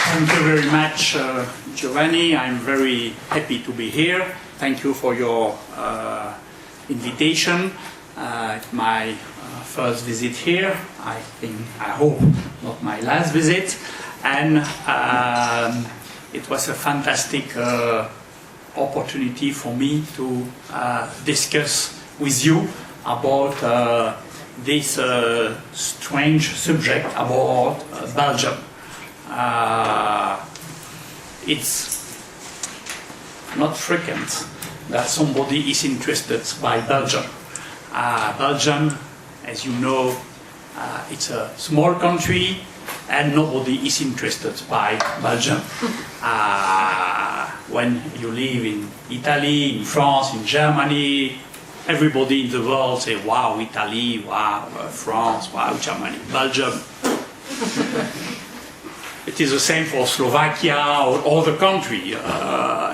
Thank you very much, Giovanni. I'm very happy to be here. Thank you for your invitation. It's my first visit here. I hope, not my last visit. And it was a fantastic opportunity for me to discuss with you about this strange subject about Belgium. It's not frequent that somebody is interested by Belgium. Belgium, as you know, it's a small country and nobody is interested by Belgium. When you live in Italy, in France, in Germany, everybody in the world say, wow, Italy, wow, France, wow, Germany, Belgium. It is the same for Slovakia or other country.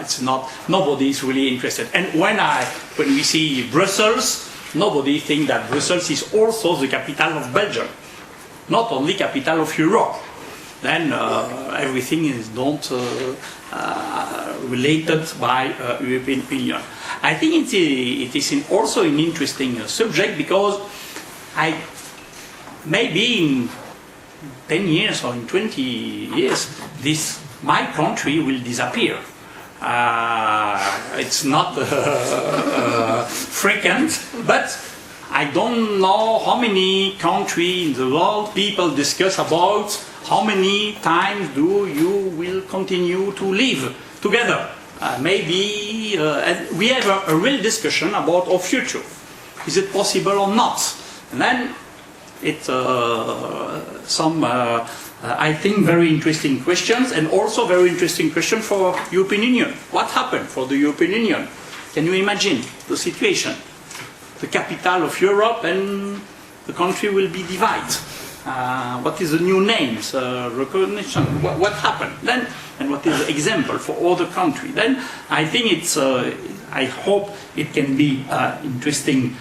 It's not, nobody is really interested. And when we see Brussels, nobody thinks that Brussels is also the capital of Belgium, not only capital of Europe. Then everything is not related by European Union. I think it is also an interesting subject because maybe in 10 years or in 20 years, my country will disappear. It's not frequent, but I don't know how many countries in the world people discuss about how many times you will continue to live together. Maybe we have a real discussion about our future. Is it possible or not? And then it's I think, very interesting questions, and also very interesting question for European Union. What happened for the European Union? Can you imagine the situation? The capital of Europe and the country will be divided. What is the new names, recognition? What happened then? And what is the example for other countries? Then I think it's. I hope it can be interesting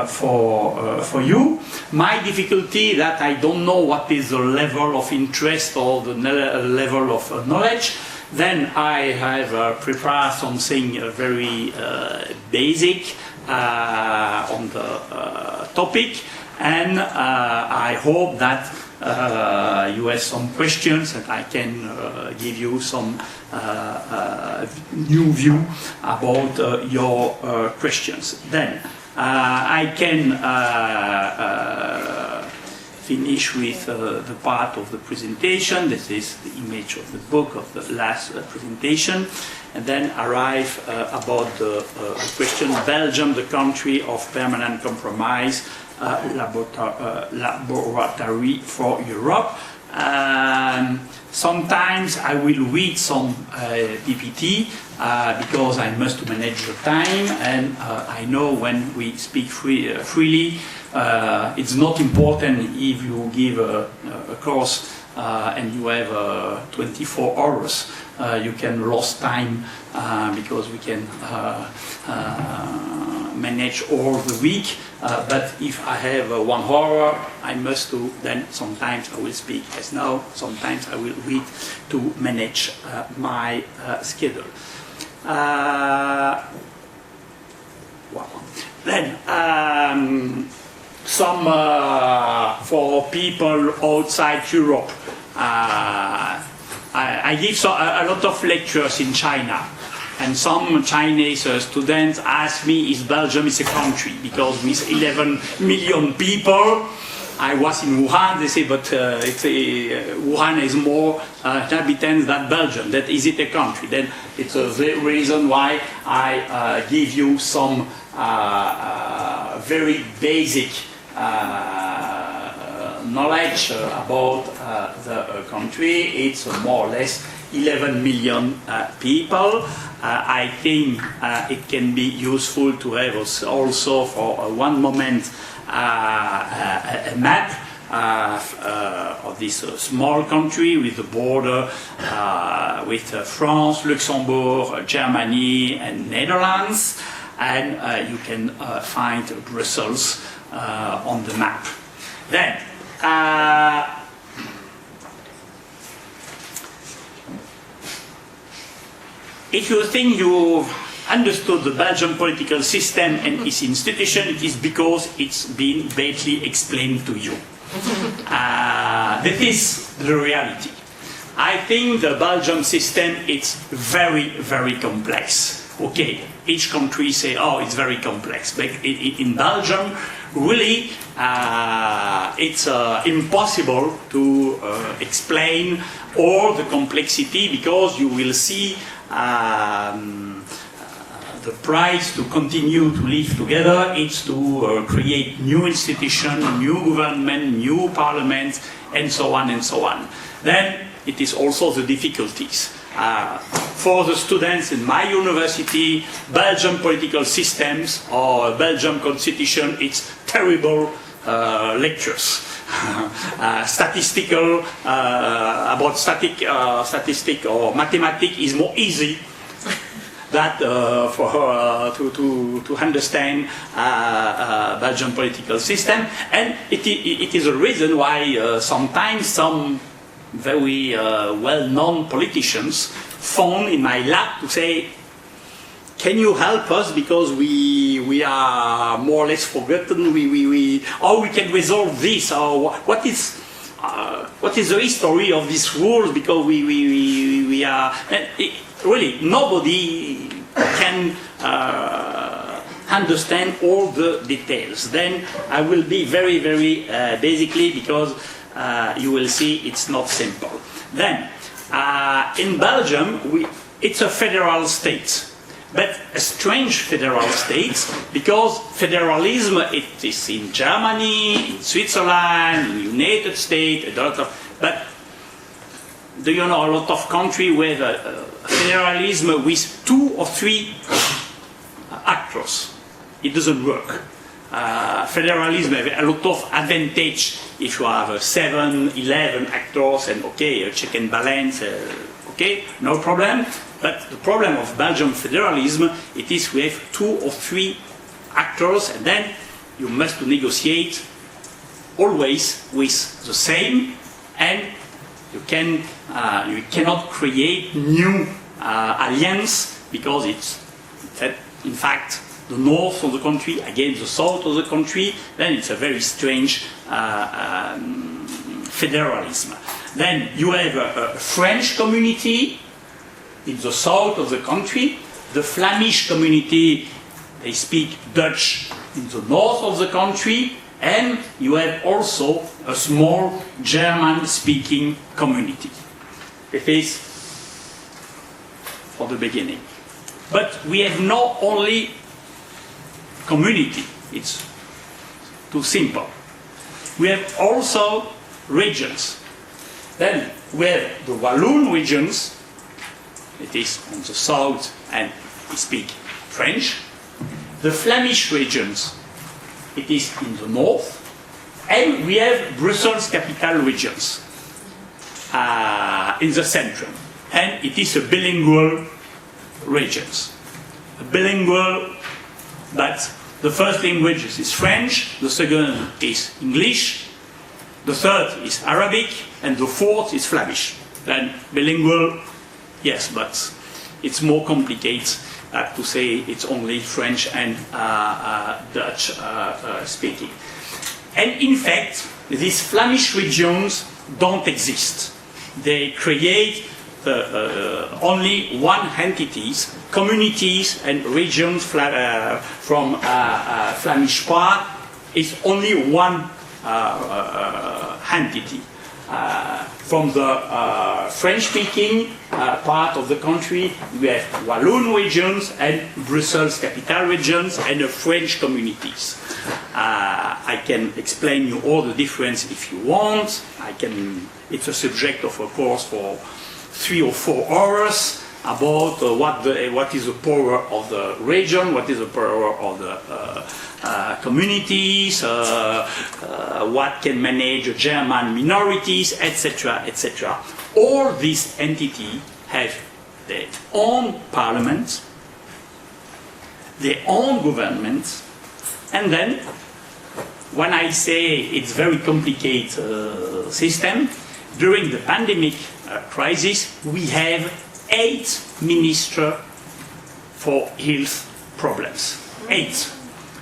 for you. My difficulty that I don't know what is the level of interest or the level of knowledge. Then I have prepared something very basic on the topic, and I hope that you have some questions and I can give you some new view about your questions. Then I can finish with the part of the presentation. This is the image of the book of the last presentation, and then arrive about the question: Belgium, the country of permanent compromise, laboratory for Europe. Sometimes I will read some PPT because I must manage the time, and I know when we speak freely, it's not important if you give a course and you have 24 hours. You can lose time because we can manage all the week. But if I have 1 hour, I must do, then sometimes I will speak as now, sometimes I will read to manage my schedule. Then some for people outside Europe. I give a lot of lectures in China, and some Chinese students ask me if Belgium is a country, because with 11 million people, I was in Wuhan, they say, but Wuhan has more inhabitants than Belgium. That is it a country? Then it's the reason why I give you some very basic knowledge about the country. It's more or less 11 million people. I think it can be useful to have also for one moment a map of this small country with the border with France, Luxembourg, Germany and Netherlands, and you can find Brussels on the map. if you think you understood the Belgian political system and its institution, it is because it's been badly explained to you. That is the reality. I think the Belgian system is very, very complex. Okay, each country say, oh, it's very complex. But in Belgium, really, it's impossible to explain all the complexity, because you will see the price to continue to live together is to create new institutions, new government, new parliaments, and so on and so on. Then it is also the difficulties. For the students in my university, Belgian political systems or Belgian constitution, it's terrible lectures. Statistical, about statistic or mathematics is more easy that to understand Belgian political system, and it is a reason why sometimes some very well-known politicians phone in my lab to say, can you help us because we are more or less forgotten, or we can resolve this, or what is the history of these rules, because we are really nobody can understand all the details. Then I will be very, very basically, because you will see it's not simple. Then in Belgium, it's a federal state, but a strange federal state, because federalism, it is in Germany, in Switzerland, in the United States, a lot of, but do you know a lot of countries where federalism with 2 or 3 actors, it doesn't work. Federalism has a lot of advantage if you have 7, 11 actors, and okay, a check and balance, okay, no problem. But the problem of Belgian federalism, it is we have 2 or 3 actors, and then you must negotiate always with the same, and you cannot create new alliance, because it's in fact the north of the country against the south of the country. Then it's a very strange federalism. Then you have a French community in the south of the country, the Flemish community, they speak Dutch in the north of the country, and you have also a small German-speaking community. It is for the beginning. But we have not only community, it's too simple. We have also regions. Then we have the Walloon regions, it is on the south and we speak French. The Flemish regions, it is in the north. And we have Brussels capital regions in the center. And it is a bilingual regions. A bilingual, but the first language is French, the second is English, the third is Arabic, and the fourth is Flemish. Then bilingual, yes, but it's more complicated to say it's only French and Dutch speaking. And in fact, these Flemish regions don't exist. They create only one entities, communities and regions from Flemish part is only one entity. From the French-speaking part of the country, we have Walloon regions and Brussels capital regions and the French communities. I can explain you all the difference if you want. It's a subject of a course for 3 or 4 hours about what is the power of the region, what is the power of the communities, what can manage German minorities, etc., etc. All these entities have their own parliaments, their own governments, and then when I say it's very complicated system, during the pandemic crisis we have 8 ministers for health problems. 8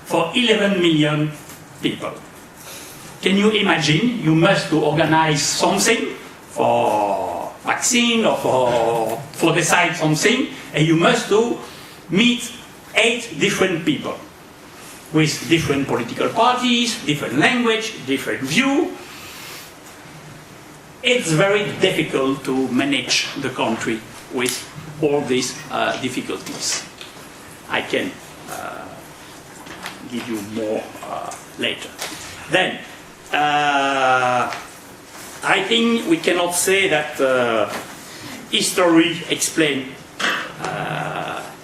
for 11 million people. Can you imagine? You must organize something for vaccine or for decide something, and you must meet 8 different people with different political parties, different language, different view. It's very difficult to manage the country with all these difficulties. I can give you more later. Then, I think we cannot say that history explains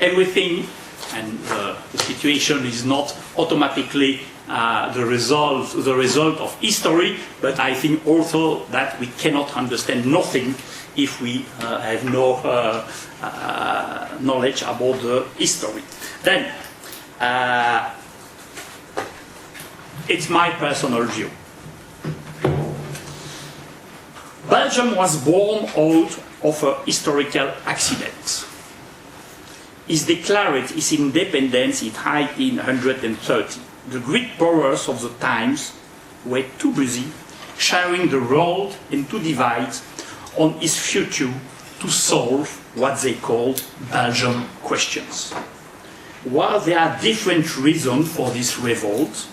everything, and the situation is not automatically the result of history, but I think also that we cannot understand nothing if we have no knowledge about the history. Then, it's my personal view. Belgium was born out of a historical accident. It declared its independence in 1830. The great powers of the times were too busy sharing the world into divides on its future to solve what they called Belgian questions. While there are different reasons for this revolt,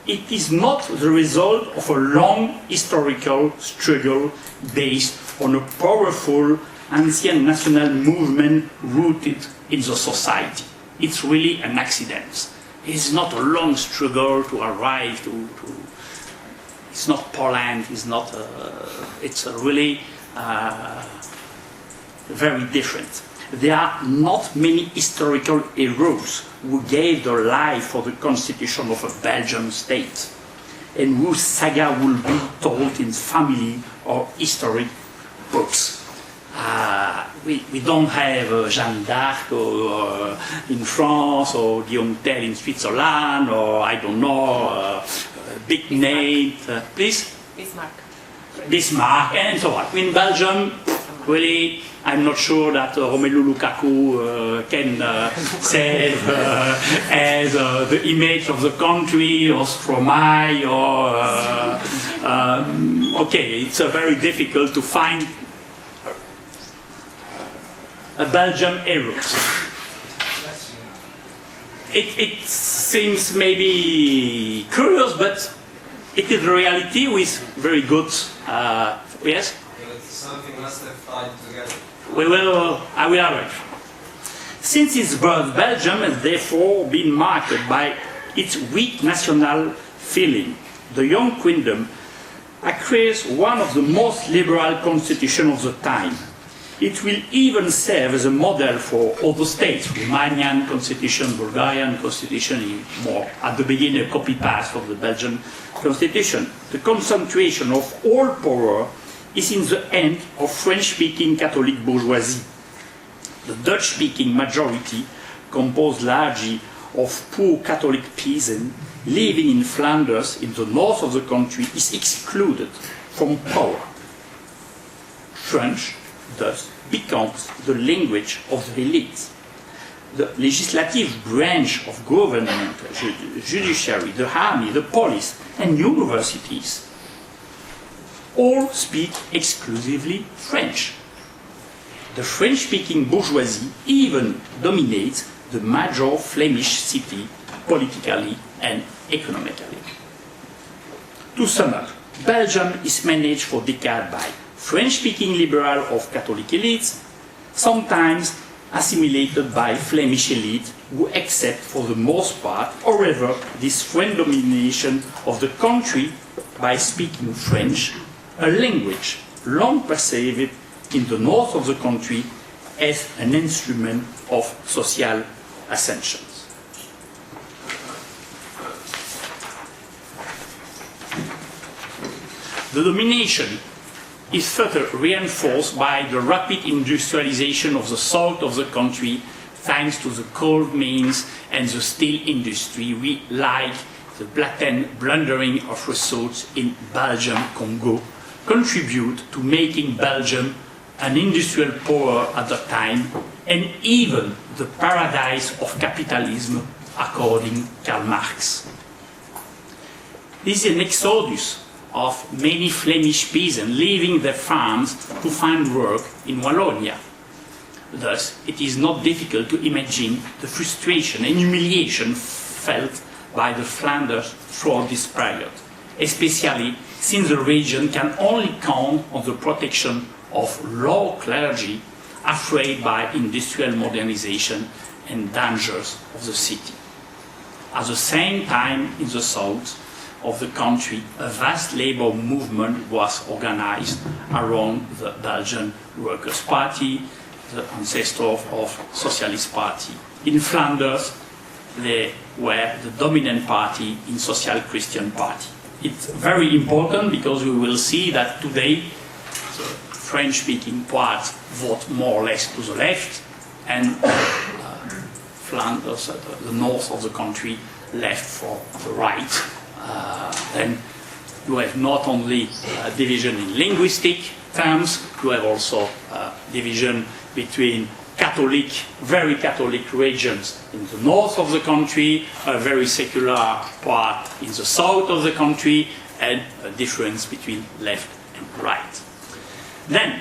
it is not the result of a long historical struggle based on a powerful ancient national movement rooted in the society. It's really an accident. It's not a long struggle to arrive to it's not Poland, it's really very different. There are not many historical heroes who gave their life for the constitution of a Belgian state, and whose saga will be told in family or historic books. We don't have Jeanne d'Arc in France, or Guillaume Tell in Switzerland, or I don't know, big name. Please? Bismarck, and so on. In Belgium, really, I'm not sure that Romelu Lukaku can save as the image of the country, or Stromae, or okay, it's very difficult to find a Belgian hero. It seems maybe curious, but it is reality with very good, yes? Something must have tied together. I will arrange. Since its birth, Belgium has therefore been marked by its weak national feeling. The young kingdom acquires one of the most liberal constitutions of the time. It will even serve as a model for other states. Romanian constitution, Bulgarian constitution, more at the beginning a copy-paste of the Belgian constitution. The concentration of all power is in the hand of French-speaking Catholic bourgeoisie. The Dutch-speaking majority, composed largely of poor Catholic peasants living in Flanders in the north of the country, is excluded from power. French, thus, becomes the language of the elites. The legislative branch of government, judiciary, the army, the police, and universities all speak exclusively French. The French-speaking bourgeoisie even dominates the major Flemish city politically and economically. To sum up, Belgium is managed for decades by French-speaking liberal of Catholic elites, sometimes assimilated by Flemish elite who accept for the most part, however, this French domination of the country by speaking French, a language long perceived in the north of the country as an instrument of social ascension. The domination is further reinforced by the rapid industrialization of the south of the country, thanks to the coal mines and the steel industry, like the blatant plundering of resources in Belgium, Congo, contribute to making Belgium an industrial power at the time, and even the paradise of capitalism, according to Karl Marx. This is an exodus of many Flemish peasants leaving their farms to find work in Wallonia. Thus, it is not difficult to imagine the frustration and humiliation felt by the Flanders throughout this period, especially since the region can only count on the protection of low clergy afraid by industrial modernization and dangers of the city. At the same time, in the south of the country, a vast labor movement was organized around the Belgian Workers' Party, the ancestor of Socialist Party. In Flanders, they were the dominant party in Social Christian Party. It's very important because we will see that today the French-speaking parts vote more or less to the left, and Flanders, the north of the country, left for the right. Then you have not only division in linguistic terms, you have also division between Catholic, very Catholic regions in the north of the country, a very secular part in the south of the country, and a difference between left and right. Then,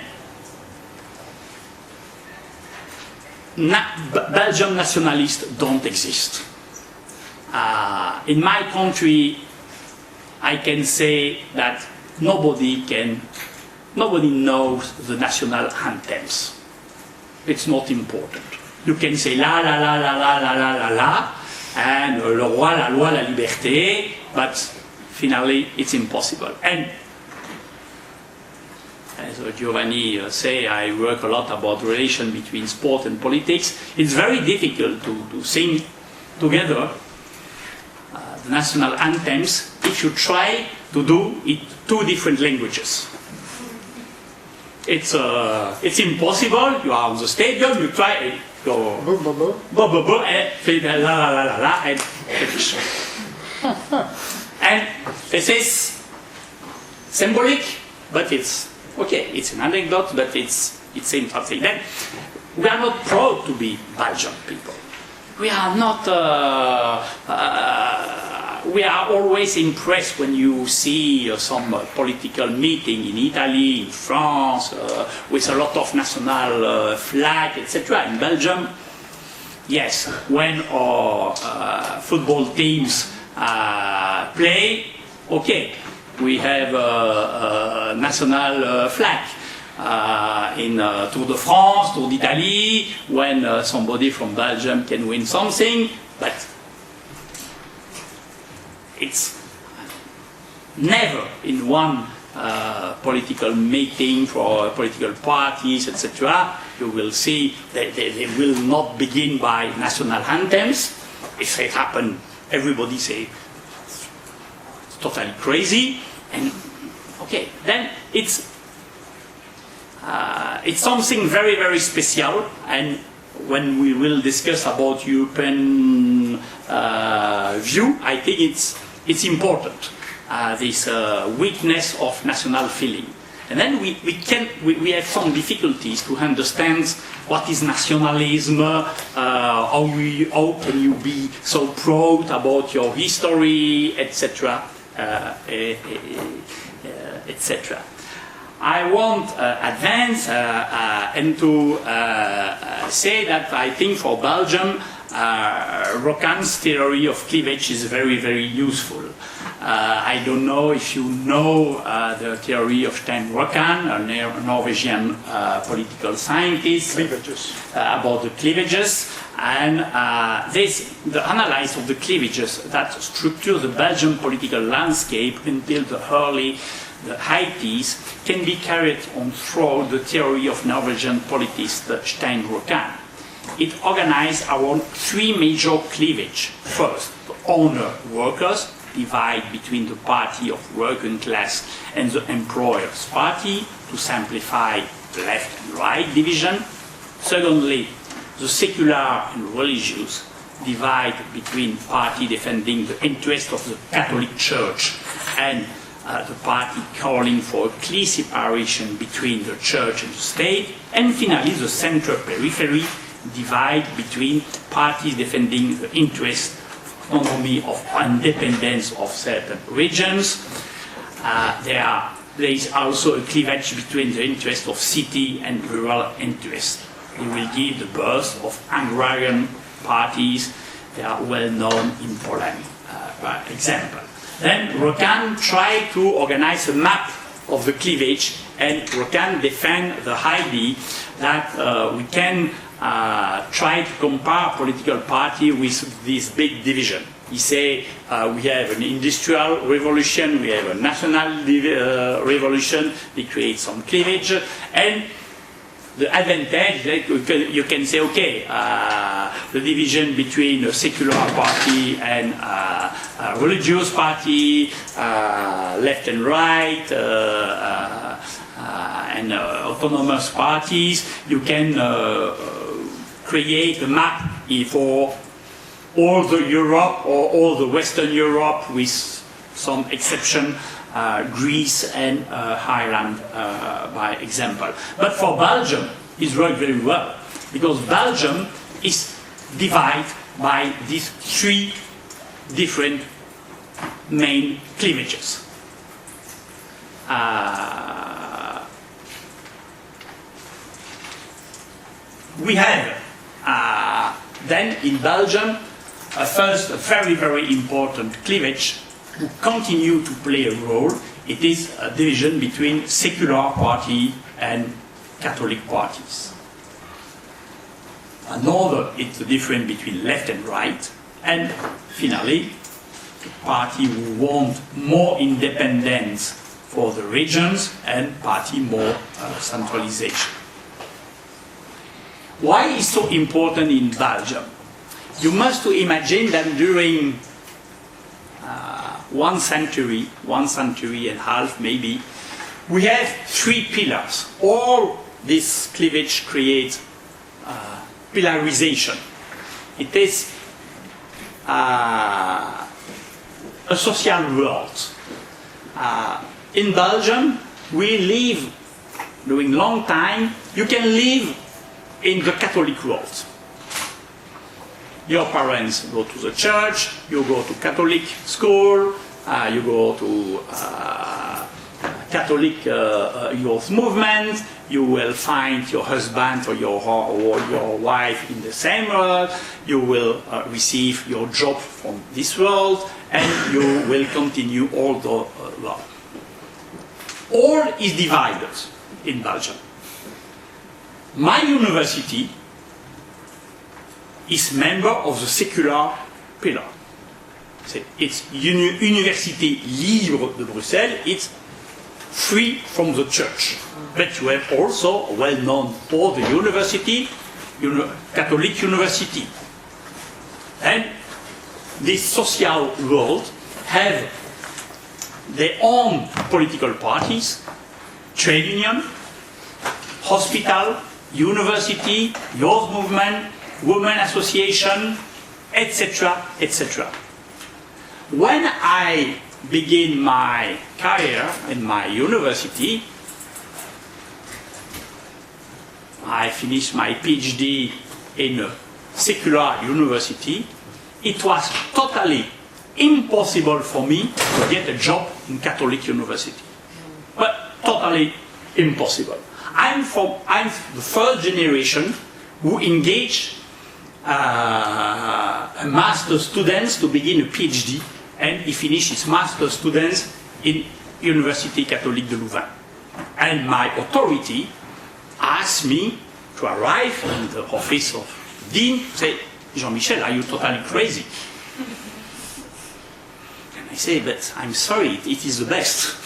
Belgian nationalists don't exist. In my country, I can say that nobody knows the national anthems. It's not important. You can say la la la la la la la la la, and le roi, la loi, la liberté, but finally it's impossible. And as Giovanni say, I work a lot about the relation between sport and politics. It's very difficult to sing together the national anthems if you try to do it two different languages. It's impossible. You are on the stadium, you try and go and say la la la la la and finish. And this is symbolic, but it's okay. It's an anecdote, but it's saying something. Then we are not proud to be Belgian people. We are not. We are always impressed when you see some political meeting in Italy, in France, with a lot of national flag, etc. In Belgium, yes, when our football teams play, okay, we have a national flag. In Tour de France, Tour d'Italie, when somebody from Belgium can win something, but it's never in one political meeting for political parties, etc. You will see that they will not begin by national anthems. If it happens, everybody say it's totally crazy, and okay, then it's something very, very special. And when we will discuss about European view, I think it's important, this weakness of national feeling. And then we have some difficulties to understand what is nationalism, how can you be so proud about your history, etc., etc. I won't advance and to say that I think for Belgium, Rokan's theory of cleavage is very, very useful. I don't know if you know the theory of Stein Rokan, a Norwegian political scientist, about the cleavages, and the analysis of the cleavages that structure the Belgian political landscape until the 80s can be carried on through the theory of Norwegian politist Stein Rokan. It organized around three major cleavages. First, the owner workers, divide between the party of working class and the employers' party to simplify the left and right division. Secondly, the secular and religious divide between party defending the interest of the Catholic Church and the party calling for a clear separation between the church and the state, and finally the center-periphery divide between parties defending the interest, autonomy of independence of certain regions. There is also a cleavage between the interest of city and rural interest. It will give the birth of agrarian parties. They are well known in Poland, by example. Then Rocan tried to organize a map of the cleavage, and Rocan defend the idea that we can try to compare political party with this big division. He say we have an industrial revolution, we have a national revolution, we create some cleavage, and the advantage that you can say, okay, the division between a secular party and a religious party, left and right, and autonomous parties, you can create a map for all the Europe or all the Western Europe, with some exception, Greece and Ireland by example. But for Belgium, it worked very well, because Belgium is divided by these three different main cleavages. We have then in Belgium first a very, very important cleavage who continue to play a role. It is a division between secular party and Catholic parties. Another is the difference between left and right, and finally, the party who want more independence for the regions and party more centralization. Why is so important in Belgium? You must imagine that during 1 century and a half maybe, we have three pillars. All this cleavage creates pillarization. It is a social world. In Belgium, we live, during long time, you can live in the Catholic world. Your parents go to the church, you go to Catholic school, you go to Catholic youth movement, you will find your husband or your wife in the same world, you will receive your job from this world, and you will continue all the world. All is divided in Belgium. My university is member of the secular pillar. It's Université Libre de Bruxelles, it's free from the church. But you have also a well-known for the university, Catholic university. And this social world have their own political parties, trade union, hospital, university, youth movement, women association, etc., etc. When I begin my career in my university, I finished my PhD in a secular university. It was totally impossible for me to get a job in Catholic university. But totally impossible. I'm the first generation who engaged a master students to begin a PhD, and he finished his master students in Université Catholique de Louvain. And my authority asked me to arrive in the office of Dean, say, Jean-Michel, are you totally crazy? And I say, but I'm sorry, it is the best.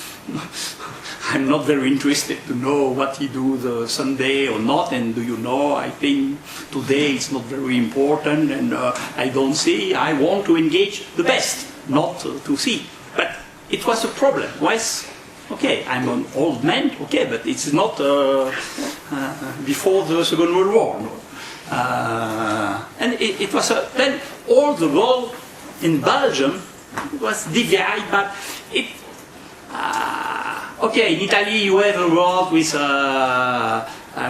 I'm not very interested to know what he do the Sunday or not, and do you know, I think today it's not very important, and I don't see, I want to engage the best, not to see. But it was a problem. Okay, I'm an old man, okay, but it's not before the Second World War. No. And it was then all the world in Belgium was divided, but Okay, in Italy you have a world with a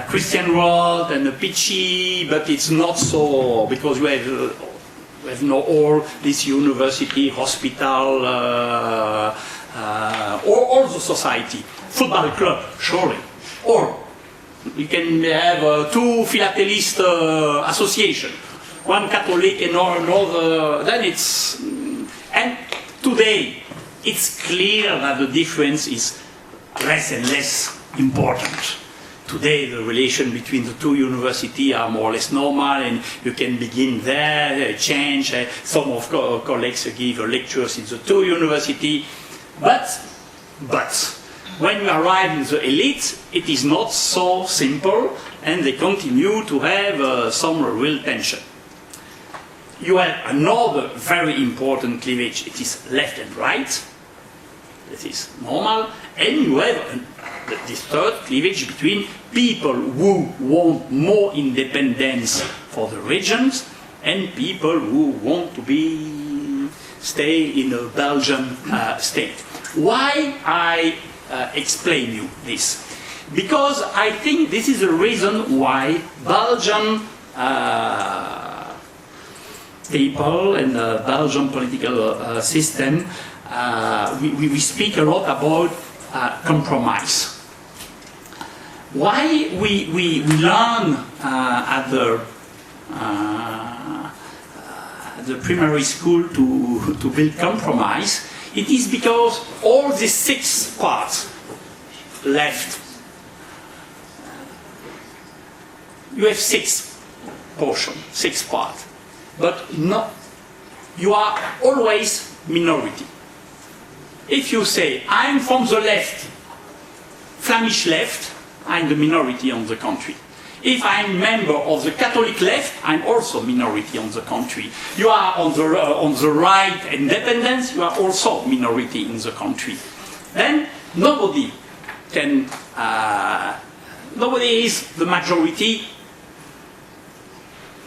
Christian world and a Pici, but it's not so, because you have no all this university, hospital, all the society, football club, surely, or you can have two philatelist association, one Catholic and another, then it's, and today it's clear that the difference is less and less important. Today the relation between the two universities are more or less normal, and you can begin there, change, some of colleagues give lectures in the two universities, but when you arrive in the elite, it is not so simple, and they continue to have some real tension. You have another very important cleavage, it is left and right, this is normal, and you have this third cleavage between people who want more independence for the regions and people who want to stay in a Belgian state. Why I explain you this? Because I think this is the reason why Belgian people and the Belgian political system, we speak a lot about compromise. Why we learn at the primary school to build compromise, it is because all the 6 parts left, you have 6 portions, 6 parts, but no, you are always minority. If you say, I'm from the left, Flemish left, I'm the minority on the country. If I'm member of the Catholic left, I'm also minority on the country. You are on the right independence, you are also minority in the country. Then nobody can, nobody is the majority.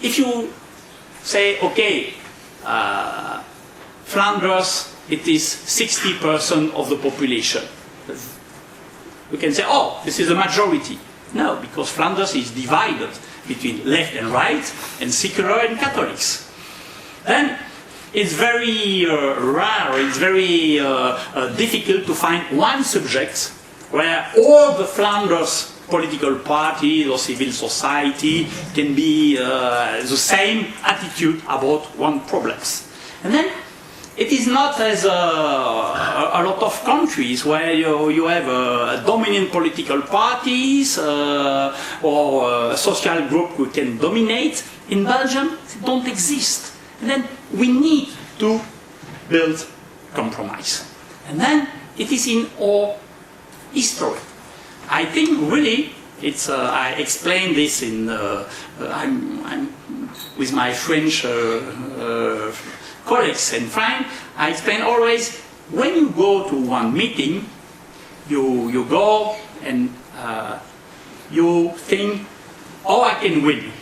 If you say, okay, Flanders, it is 60% of the population. We can say, oh, this is a majority. No, because Flanders is divided between left and right, and secular and Catholics. Then it's very rare, it's very difficult to find one subject where all the Flanders political parties or civil society can be the same attitude about one problem. And then it is not as a lot of countries where you have dominant political parties or a social group who can dominate. In Belgium, it don't exist. And then we need to build compromise. And then it is in our history. I think really, it's, I explained this in, I'm with my French colleagues and friends, I explain always, when you go to one meeting, you go and you think, oh, I can win.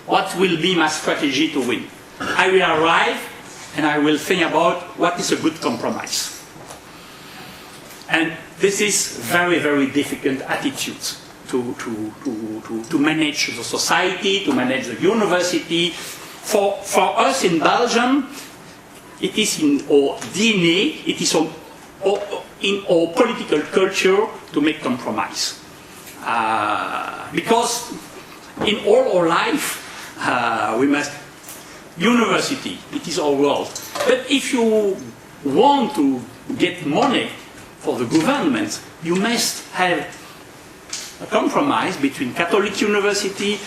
What will be my strategy to win? I will arrive and I will think about what is a good compromise. And this is very, very difficult attitude to manage the society, to manage the university. For us in Belgium, it is in our DNA, it is in our political culture to make compromise. Because in all our life, we must, university, it is our world. But if you want to get money for the government, you must have a compromise between Catholic university,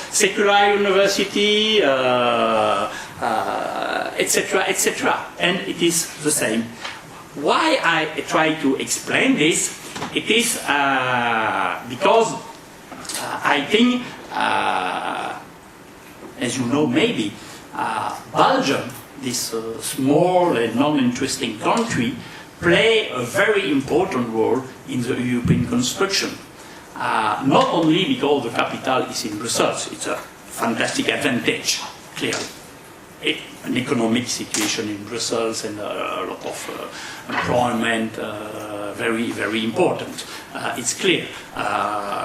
secular university, etc., etc. And it is the same. Why I try to explain this, it is because I think, as you know maybe, Belgium, this small and non-interesting country, play a very important role in the European construction. Not only because the capital is in Brussels, it's a fantastic advantage, clearly. an economic situation in Brussels and a lot of employment, very, very important. It's clear.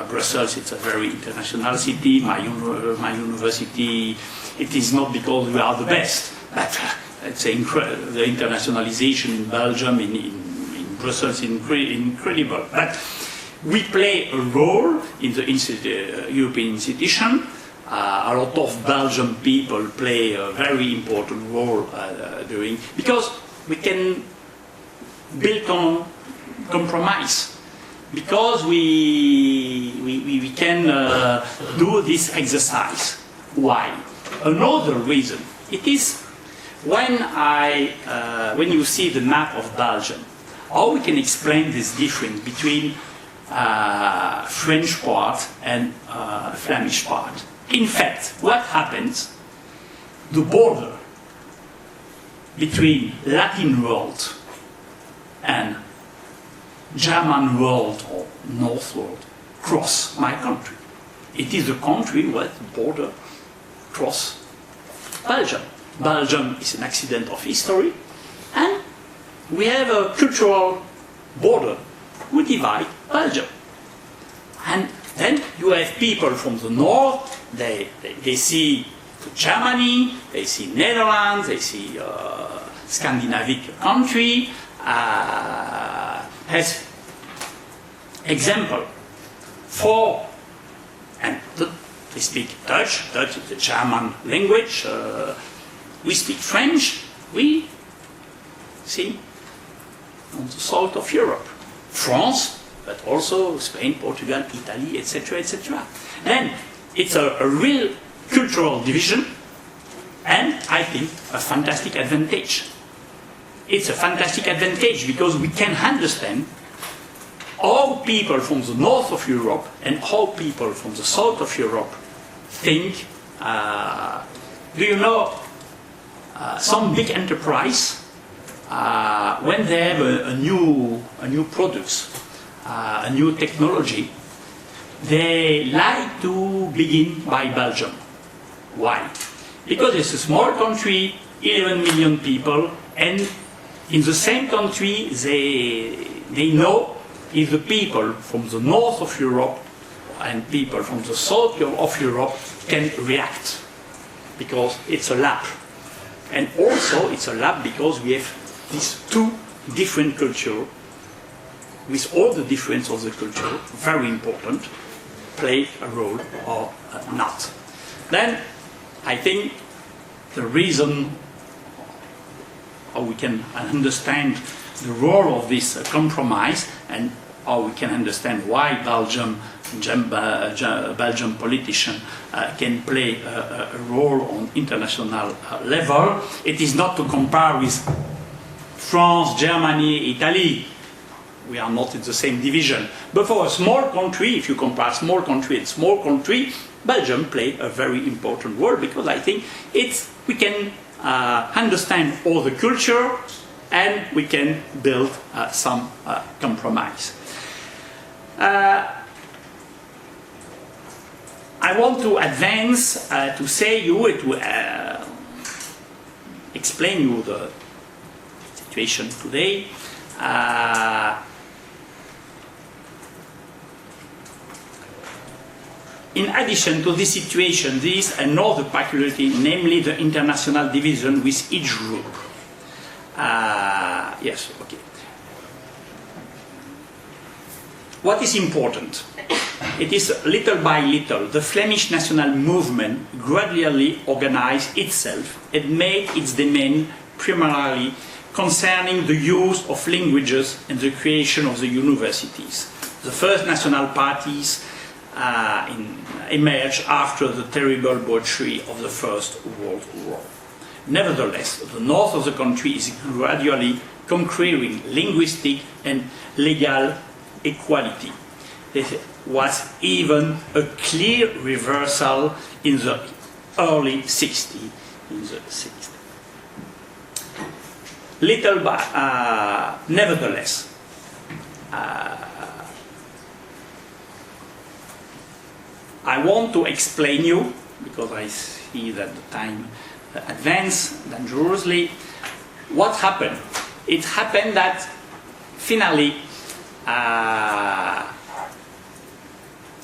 Brussels, it's a very international city. My university, it is not because we are the best, but it's the internationalization in Belgium, in Brussels, is incredible. But we play a role in the European institution. A lot of Belgian people play a very important role because we can build on compromise, because we can do this exercise. Why? Another reason, it is when you see the map of Belgium, how we can explain this difference between French part and Flemish part. In fact, what happens, the border between Latin world and German world or North world cross my country. It is a country where the border cross Belgium. Belgium is an accident of history, and we have a cultural border. We divide Belgium. And then you have people from the north, they see Germany, they see Netherlands, they see Scandinavian country. As example, they speak Dutch is the German language, we speak French, we see on the south of Europe. France, but also Spain, Portugal, Italy, etc., etc. Then it's a real cultural division, and I think a fantastic advantage. It's a fantastic advantage because we can understand how people from the north of Europe and how people from the south of Europe think. Do you know some big enterprise, when they have a new product, a new technology, they like to begin by Belgium. Why? Because it's a small country, 11 million people, and in the same country they know if the people from the north of Europe and people from the south of Europe can react, because it's a lab. And also it's a lab because we have these two different cultures, with all the difference of the culture, very important, play a role or not. Then I think the reason how we can understand the role of this compromise and how we can understand why Belgium politicians can play a role on international level. It is not to compare with France, Germany, Italy. We are not in the same division. But for a small country, if you compare small country and small country, Belgium plays a very important role, because I think we can understand all the culture and we can build some compromise. I want to advance to say explain you the situation today. In addition to this situation, there is another peculiarity, namely the international division with each group. Yes, okay. What is important? It is little by little, the Flemish national movement gradually organized itself and made its demand primarily concerning the use of languages and the creation of the universities. The first national parties emerged after the terrible butchery of the First World War. Nevertheless, the north of the country is gradually conquering linguistic and legal equality. There was even a clear reversal in the early 60s. Nevertheless, I want to explain you, because I see that the time advanced dangerously. What happened? It happened that finally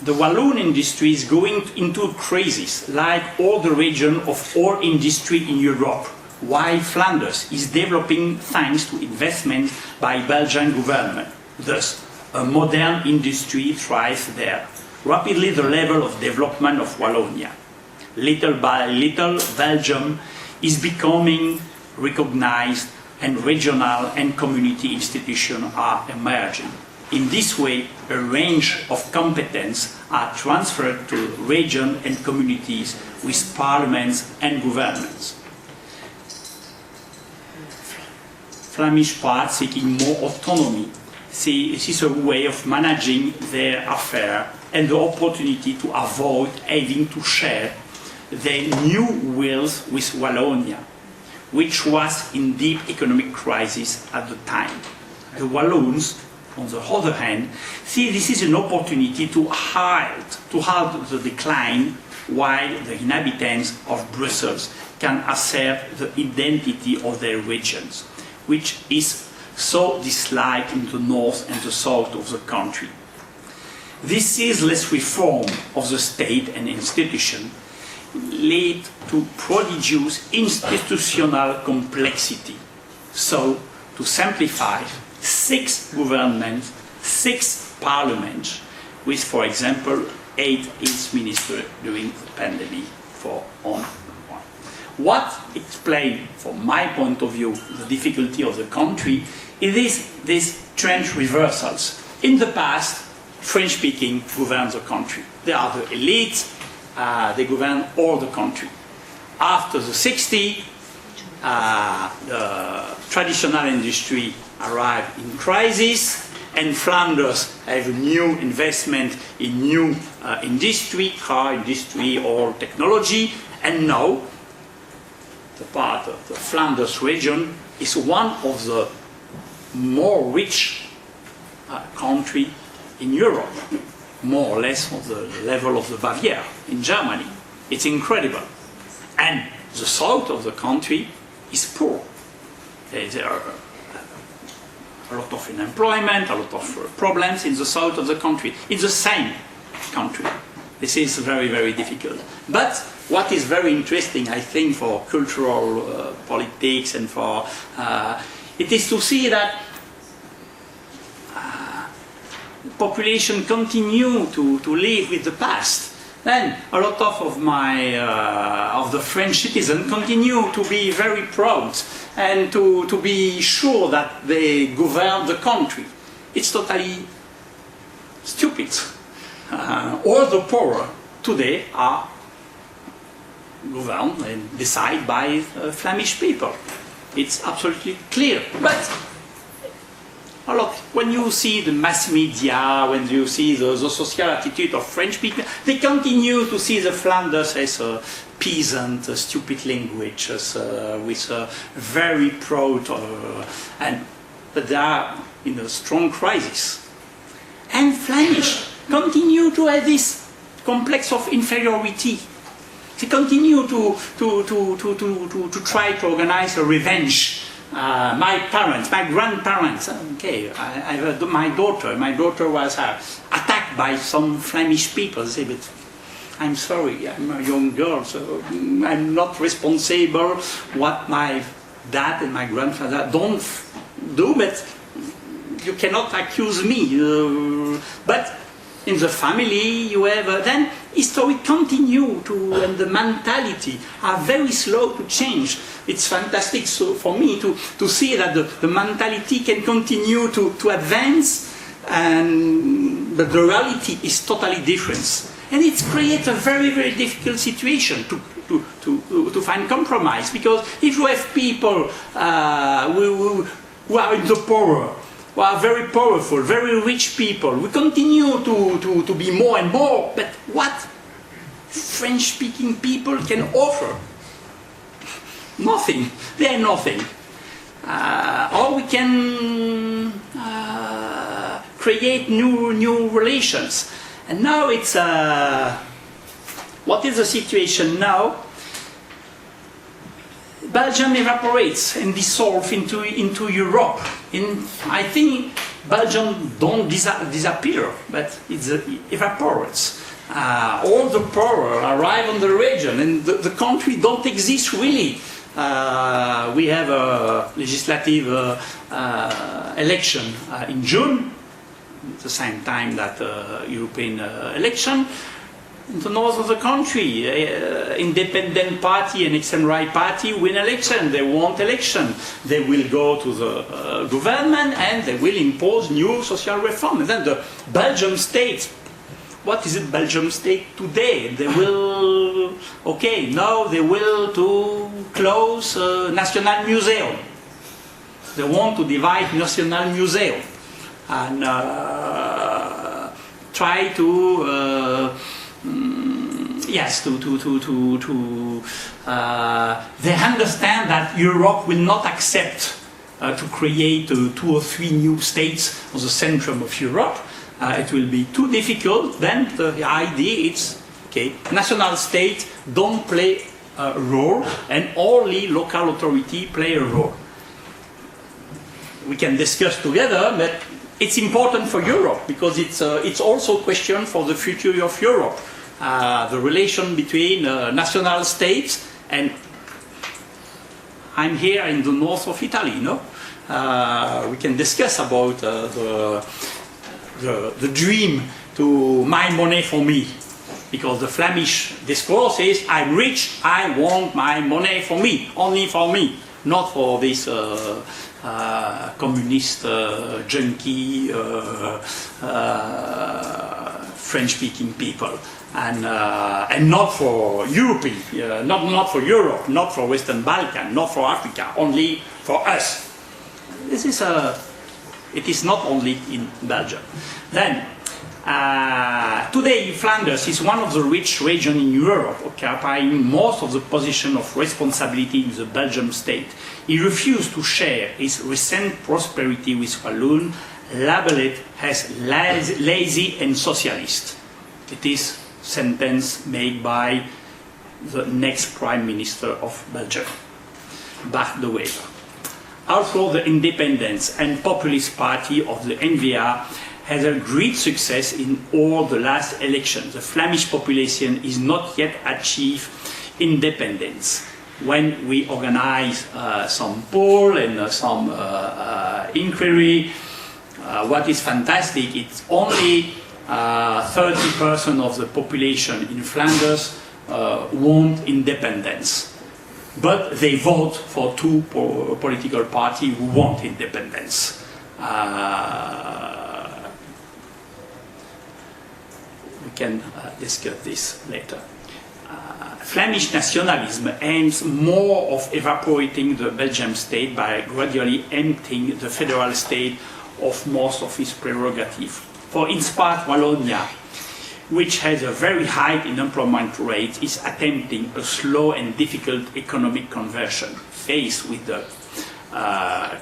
the Walloon industry is going into a crisis, like all the region of all industry in Europe, while Flanders is developing thanks to investment by Belgian government. Thus, a modern industry thrives there. Rapidly, the level of development of Wallonia. Little by little, Belgium is becoming recognized, and regional and community institutions are emerging. In this way, a range of competence are transferred to regions and communities with parliaments and governments. Flemish part seeking more autonomy. This is a way of managing their affairs and the opportunity to avoid having to share their new wills with Wallonia, which was in deep economic crisis at the time. The Walloons, on the other hand, see this is an opportunity to halt the decline, while the inhabitants of Brussels can assert the identity of their regions, which is so disliked in the north and the south of the country. This ceaseless reform of the state and institution lead to prodigious institutional complexity. So, to simplify, 6 governments, 6 parliaments, with, for example, 8 each minister during the pandemic for on. What explains, from my point of view, the difficulty of the country is these strange reversals. In the past, French-speaking governed the country. They are the elites, they govern all the country. After the 60s, the traditional industry arrived in crisis, and Flanders have a new investment in new industry, car industry or technology, and now the part of the Flanders region is one of the more rich country in Europe, more or less of the level of the Baviera in Germany. It's incredible. And the south of the country is poor. There are a lot of unemployment, a lot of problems in the south of the country. It's the same country. This is very, very difficult. But what is very interesting, I think, for cultural politics and for it is to see that the population continue to live with the past. Then a lot of the French citizens continue to be very proud and to be sure that they govern the country. It's totally stupid. All the poor today are governed and decided by Flemish people. It's absolutely clear. But a lot, when you see the mass media, when you see the social attitude of French people, they continue to see the Flanders as a peasant, a stupid language, as, with a very proud, but they are in a strong crisis. And Flemish continue to have this complex of inferiority. They continue to try to organize a revenge. My parents, my grandparents, okay, I heard my daughter was attacked by some Flemish people. They say, but I'm sorry, I'm a young girl, so I'm not responsible what my dad and my grandfather don't do, but you cannot accuse me. But in the family you have, then history continue to, and the mentality are very slow to change. It's fantastic for me to see that the mentality can continue to advance, but the reality is totally different. And it creates a very, very difficult situation to find compromise, because if you have people who are in the power, who are very powerful, very rich people, we continue to be more and more, but what French-speaking people can offer? Nothing. They are nothing. Or we can create new relations. And now it's what is the situation now? Belgium evaporates and dissolves into Europe. I think Belgium don't disappear, but it evaporates. All the power arrive on the region, and the country don't exist really. We have a legislative election in June, at the same time that European election. In the north of the country, independent party and extreme right party win election. They want election. They will go to the government and they will impose new social reform. And then the Belgium state, what is it Belgium state today? They will, okay, now they will to close National Museum. They want to divide National Museum and try to yes, they understand that Europe will not accept to create 2 or 3 new states on the centrum of Europe. It will be too difficult. Then the idea is, okay, national states don't play a role and only local authority play a role. We can discuss together, but it's important for Europe because it's also a question for the future of Europe. The relation between national states and I'm here in the north of Italy, no? We can discuss about the dream to my money for me, because the Flemish discourse is I'm rich, I want my money for me, only for me, not for this communist junkie French-speaking people. And not for European, not for Europe, not for Western Balkan, not for Africa, only for us. This is it is not only in Belgium. Then, today Flanders is one of the rich regions in Europe, occupying most of the position of responsibility in the Belgian state. He refused to share his recent prosperity with Walloon, labeled as lazy and socialist. It is sentence made by the next Prime Minister of Belgium, De Waele. Also, the Independence and Populist Party of the NVA has a great success in all the last elections. The Flemish population is not yet achieved independence. When we organize some poll and some inquiry, what is fantastic, it's only 30% of the population in Flanders want independence. But they vote for 2 political parties who want independence. We can discuss this later. Flemish nationalism aims more of evaporating the Belgian state by gradually emptying the federal state of most of its prerogatives. For instance, Wallonia, which has a very high unemployment rate, is attempting a slow and difficult economic conversion. Faced with the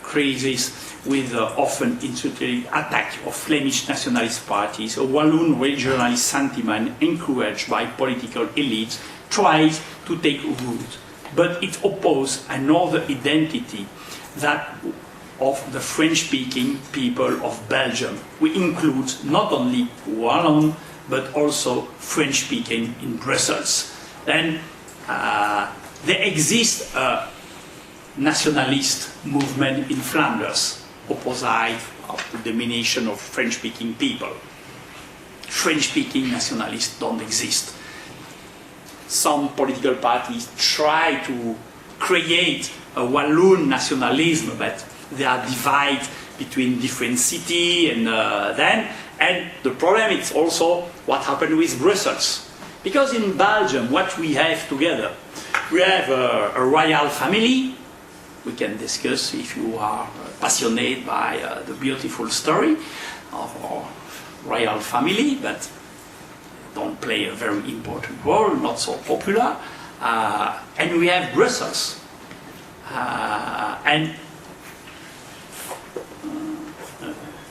crisis, with the often instituted attack of Flemish nationalist parties, a Walloon regionalist sentiment encouraged by political elites tries to take root, but it opposes another identity, that of the French-speaking people of Belgium. We include not only Wallon, but also French-speaking in Brussels. Then there exists a nationalist movement in Flanders, opposite of the domination of French-speaking people. French-speaking nationalists don't exist. Some political parties try to create a Walloon nationalism, but they are divided between different cities and the problem is also what happened with Brussels. Because in Belgium, what we have together, we have a royal family. We can discuss if you are passionate by the beautiful story of our royal family, but don't play a very important role, not so popular. And we have Brussels. And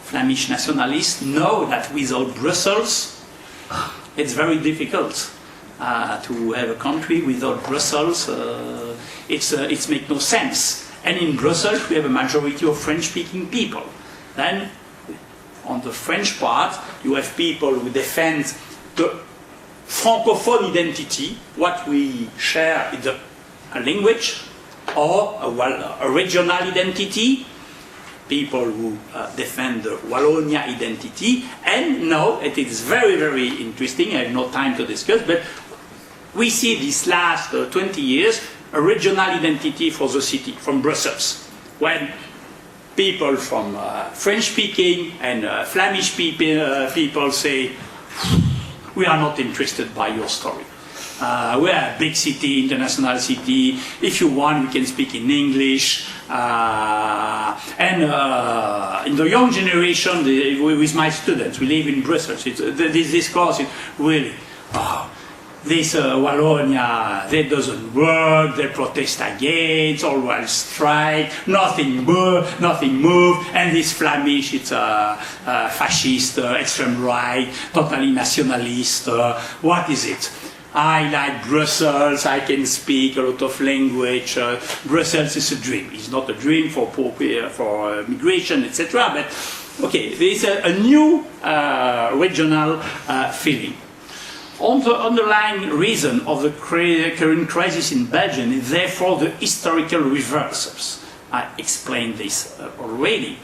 Flemish nationalists know that without Brussels, it's very difficult to have a country without Brussels. It makes no sense. And in Brussels, we have a majority of French-speaking people. Then, on the French part, you have people who defend the Francophone identity, what we share is a language, or a regional identity, people who defend the Wallonia identity, and now it is very, very interesting, I have no time to discuss, but we see these last 20 years a regional identity for the city, from Brussels, when people from French-speaking and Flemish people say, we are not interested by your story. We are a big city, international city. If you want, we can speak in English. And in the young generation, with my students, we live in Brussels. This course is really, this Wallonia, that doesn't work, they protest against, always strike, nothing move, and this Flemish, it's fascist, extreme right, totally nationalist, what is it? I like Brussels, I can speak a lot of language, Brussels is a dream. It's not a dream for migration, etc. But, okay, there is a new regional feeling. On the underlying reason of the current crisis in Belgium is therefore the historical reversals. I explained this already.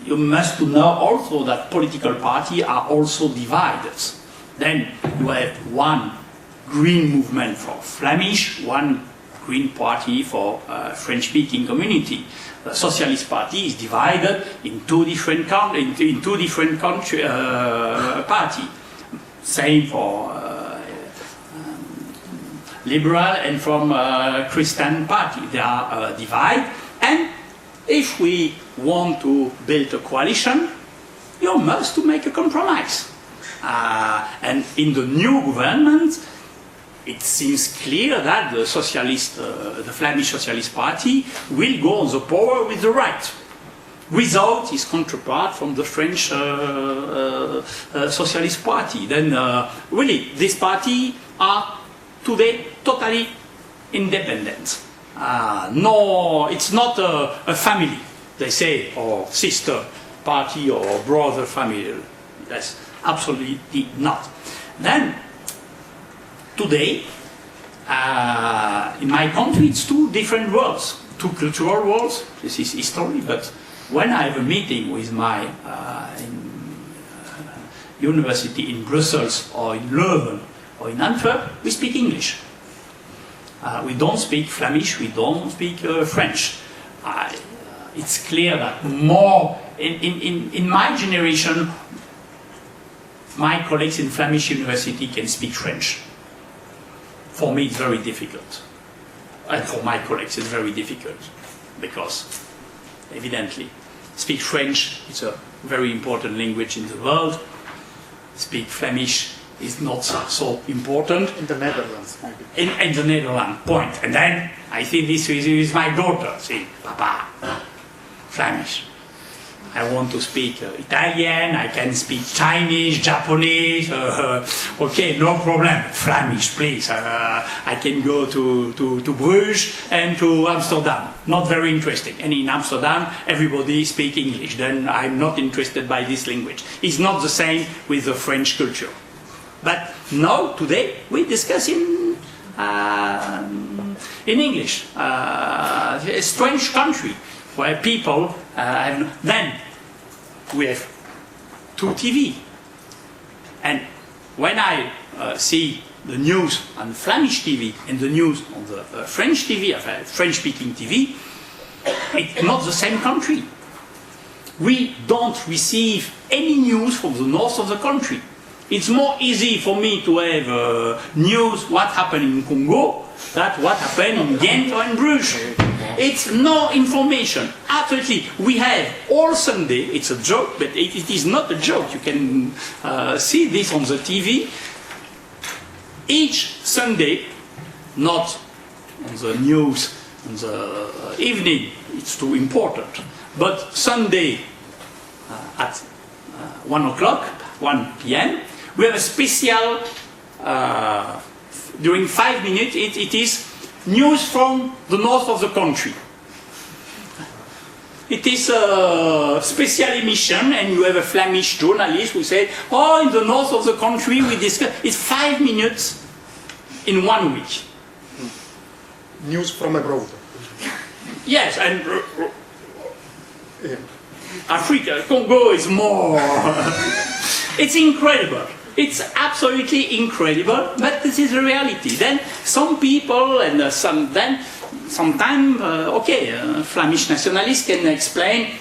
You must know also that political parties are also divided. Then you have one green movement for Flemish, one green party for French-speaking community. The Socialist Party is divided in two different parties. Same for Liberal and from Christian Party. They are divided. And if we want to build a coalition, you must to make a compromise. And in the new government, it seems clear that the Flemish Socialist Party will go on the power with the right, without his counterpart from the French Socialist Party. Then, really, this party are today totally independent. No, it's not a family, they say, or sister party or brother family. Yes. Absolutely not. Then, today, in my country, it's two different worlds, two cultural worlds. This is history, but when I have a meeting with my university in Brussels or in Leuven or in Antwerp, we speak English. We don't speak Flemish, we don't speak French. It's clear that more, in my generation, my colleagues in Flemish University can speak French. For me, it's very difficult. And for my colleagues, it's very difficult. Because, evidently, speak French is a very important language in the world. Speak Flemish is not so important. In the Netherlands, maybe. In the Netherlands, point. And then, I think this is my daughter. See, Papa, Flemish. I want to speak Italian, I can speak Chinese, Japanese, okay, no problem. Flemish, please. I can go to Bruges and to Amsterdam. Not very interesting. And in Amsterdam, everybody speaks English. Then I'm not interested by this language. It's not the same with the French culture. But now, today, we discuss in English. A strange country where people, then we have two TV. And when I see the news on Flemish TV and the news on the French TV, French-speaking TV, it's not the same country. We don't receive any news from the north of the country. It's more easy for me to have news what happened in Congo than what happened in Ghent or in Bruges. It's no information. Absolutely. We have all Sunday, it's a joke, but it is not a joke. You can see this on the TV. Each Sunday, not on the news in the evening, it's too important, but Sunday at 1 o'clock, 1 p.m., we have a special during 5 minutes, it is news from the north of the country. It is a special emission, and you have a Flemish journalist who said, oh, in the north of the country we discuss. It's 5 minutes in 1 week. News from abroad. Yes, and Africa, Congo is more. It's incredible. It's absolutely incredible, but this is the reality. Then some people and sometimes, Flemish nationalists can explain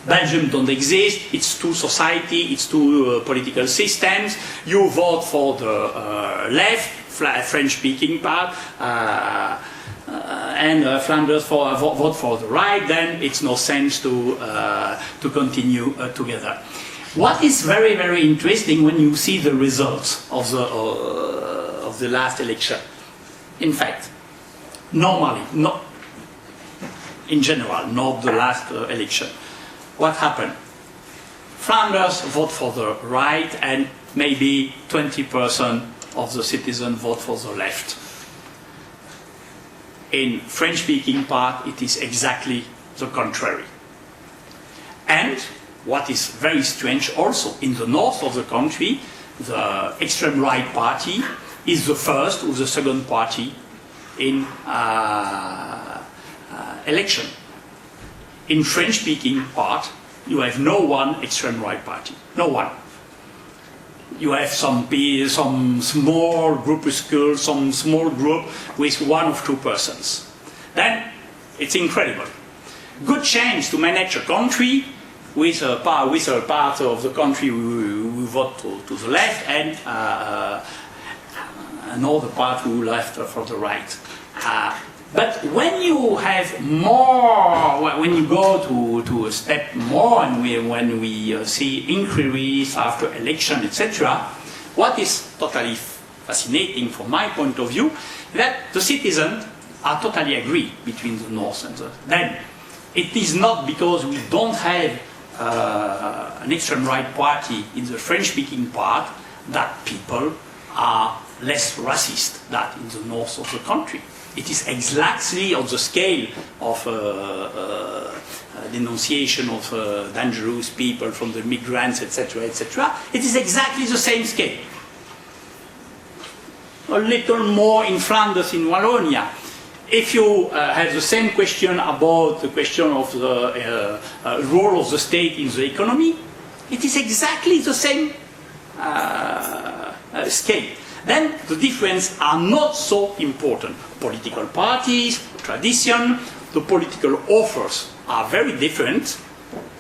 Belgium don't exist, it's two society, it's two political systems, you vote for the left, French-speaking part, and Flanders vote for the right, then it's no sense to continue together. What is very, very interesting when you see the results of the last election, in fact, normally, not in general, not the last election, what happened? Flanders vote for the right and maybe 20% of the citizens vote for the left. In French-speaking part, it is exactly the contrary. And what is very strange also, in the north of the country, the extreme right party is the first or the second party in election. In French-speaking part, you have no one extreme right party, no one. You have some small groupuscule, some small group with 1 or 2 persons. Then it's incredible. Good chance to manage a country with a part of the country who vote to the left and another part who left for the right. But when you have more, when you go to a step more, and when we see inquiries after election, etc., what is totally fascinating from my point of view, that the citizens are totally agree between the north and the. Then it is not because we don't have an extreme right party in the French-speaking part that people are less racist than in the north of the country. It is exactly on the scale of denunciation of dangerous people from the migrants, etc., etc. It is exactly the same scale. A little more in Flanders, in Wallonia. If you have the same question about the question of the role of the state in the economy, it is exactly the same scale. Then the differences are not so important. Political parties, tradition, the political offers are very different,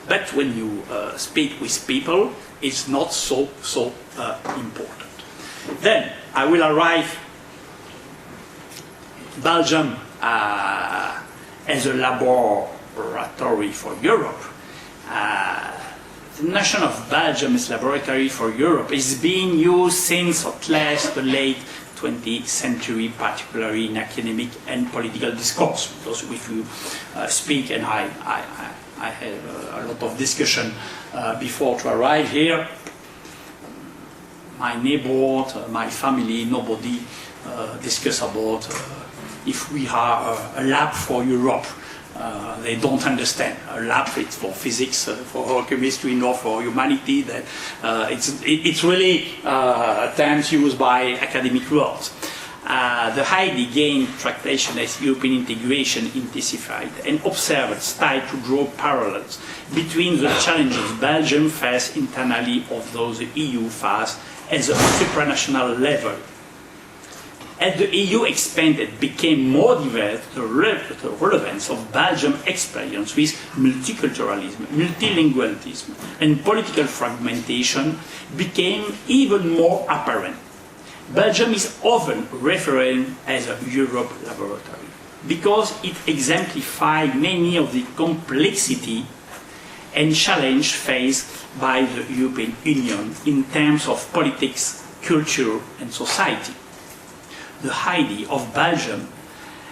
but when you speak with people, it's not so important. Then I will arrive Belgium as a laboratory for Europe. The notion of Belgium as laboratory for Europe is being used since at least the late 20th century, particularly in academic and political discourse. Because if you speak, and I had a lot of discussion before to arrive here, my neighborhood, my family, nobody discuss about if we are a lab for Europe. They don't understand. A lab is for physics, for chemistry, nor for humanity. That it's really terms used by academic world. The Heidegger tractation as European integration intensified and observed started to draw parallels between the challenges Belgium faced internally of those the EU faced at the supranational level. As the EU expanded, became more diverse, the relevance of Belgium's experience with multiculturalism, multilingualism, and political fragmentation became even more apparent. Belgium is often referred as a Europe laboratory because it exemplifies many of the complexity and challenge faced by the European Union in terms of politics, culture, and society. The idea of Belgium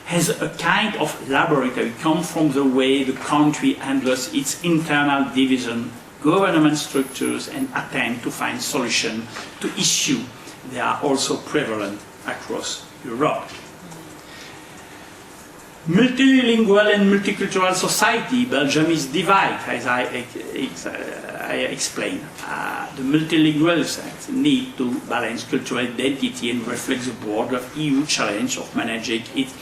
has a kind of laboratory come from the way the country handles its internal division, government structures, and attempt to find solutions to issues they are also prevalent across Europe. Multilingual and multicultural society, Belgium is divided, as I explained. The multilinguals need to balance cultural identity and reflect the broader EU challenge of managing its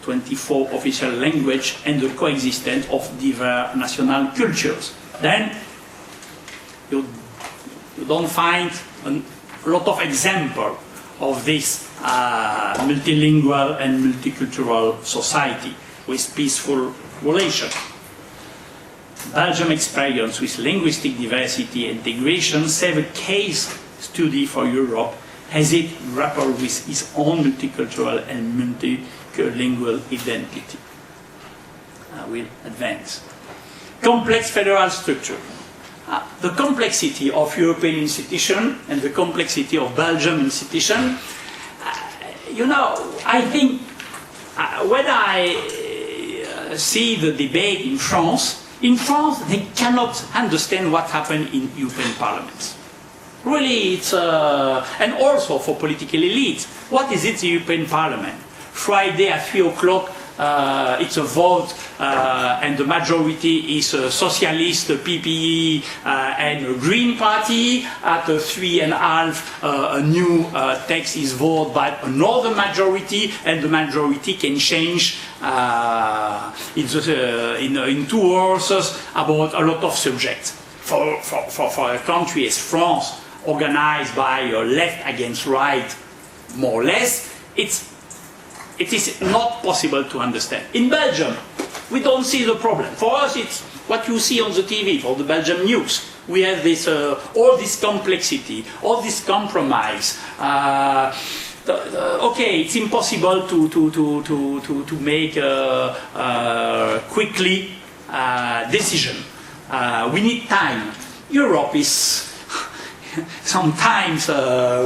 24 official languages and the coexistence of diverse national cultures. Then you don't find a lot of examples of this multilingual and multicultural society with peaceful relations. Belgium experience with linguistic diversity and integration serve a case study for Europe as it grapples with its own multicultural and multilingual identity. I will advance. Complex federal structure. The complexity of European institutions and the complexity of Belgian institutions, I think when I see the debate in France they cannot understand what happened in European parliaments. Really, it's and also for political elites. What is it, the European Parliament? Friday at 3 o'clock, it's a vote, and the majority is Socialist, PPE, and a Green Party. At 3.5, a new text is voted by another majority, and the majority can change in 2 hours about a lot of subjects. For a country as France, organized by left against right, more or less, it is not possible to understand. In Belgium, we don't see the problem. For us, it's what you see on the TV, for the Belgian news. We have this, all this complexity, all this compromise. Okay, it's impossible to make quickly decision. We need time. Europe is sometimes it's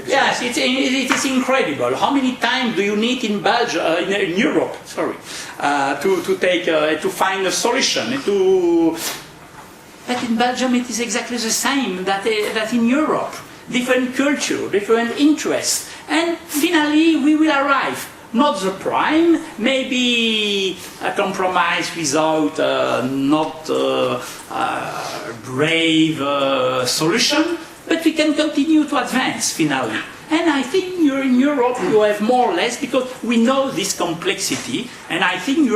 yes, it is incredible. How many times do you need in Belgium, in Europe? Sorry, to find a solution. But in Belgium, it is exactly the same that in Europe. Different culture, different interests, and finally we will arrive. Not the prime, maybe a compromise without not brave solution, but we can continue to advance finally. And I think you're in Europe you have more or less, because we know this complexity, and I think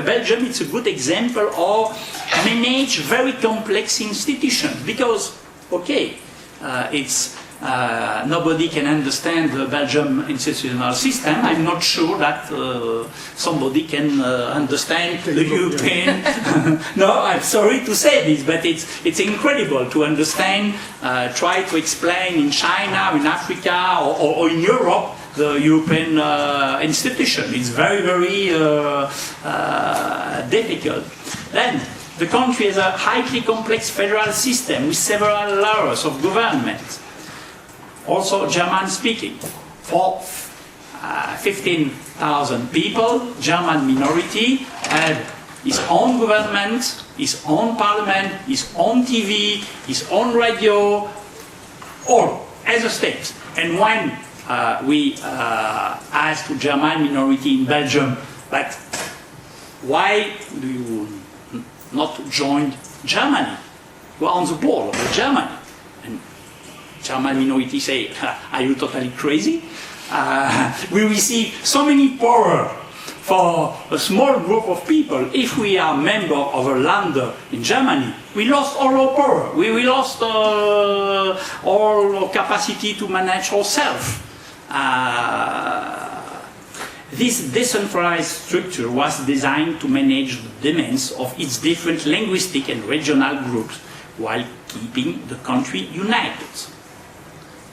Belgium is a good example of manage very complex institutions, because, okay, it's nobody can understand the Belgian institutional system. I'm not sure that somebody can understand the European. No, I'm sorry to say this, but it's incredible to understand, try to explain in China, in Africa, or in Europe, the European institution. It's very, very difficult. Then, the country has a highly complex federal system with several layers of government. Also German speaking. For 15,000 people, German minority had his own government, his own parliament, his own TV, his own radio, all as a state. And when we asked the German minority in Belgium, but why do you not join Germany? You are on the board of Germany. And German minority say, are you totally crazy? We receive so many power for a small group of people. If we are member of a land in Germany, we lost all our power. We lost all our capacity to manage ourselves. This decentralized structure was designed to manage the demands of its different linguistic and regional groups while keeping the country united.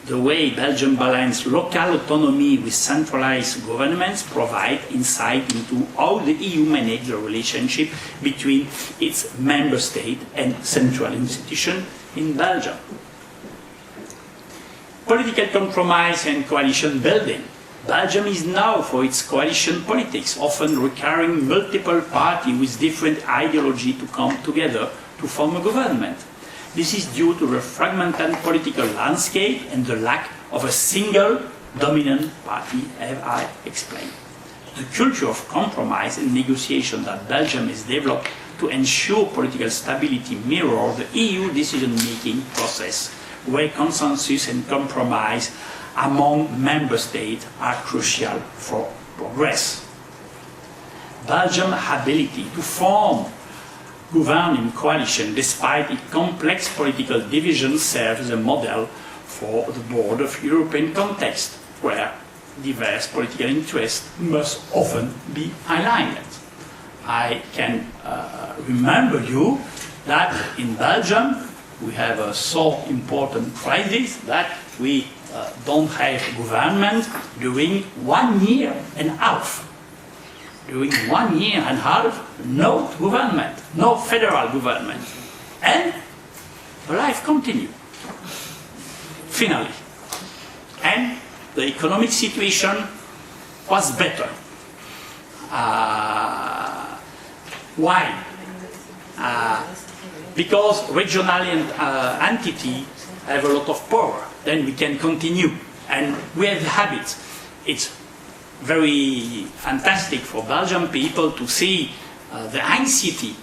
The way Belgium balances local autonomy with centralized governments provides insight into how the EU manages the relationship between its member state and central institutions in Belgium. Political compromise and coalition building. Belgium is known for its coalition politics, often requiring multiple parties with different ideology to come together to form a government. This is due to the fragmented political landscape and the lack of a single dominant party, as I explained. The culture of compromise and negotiation that Belgium has developed to ensure political stability mirror the EU decision-making process, where consensus and compromise among member states are crucial for progress. Belgium's ability to form governing coalition despite its complex political divisions serves as a model for the broader European context, where diverse political interests must often be aligned. I can remember you that in Belgium we have a so important crisis that we don't have government during 1 year and a half. During 1 year and a half, no government, no federal government. And life continued, finally. And the economic situation was better. Why? Because regional entities have a lot of power. Then we can continue. And we have habits. It's very fantastic for Belgian people to see the anxiety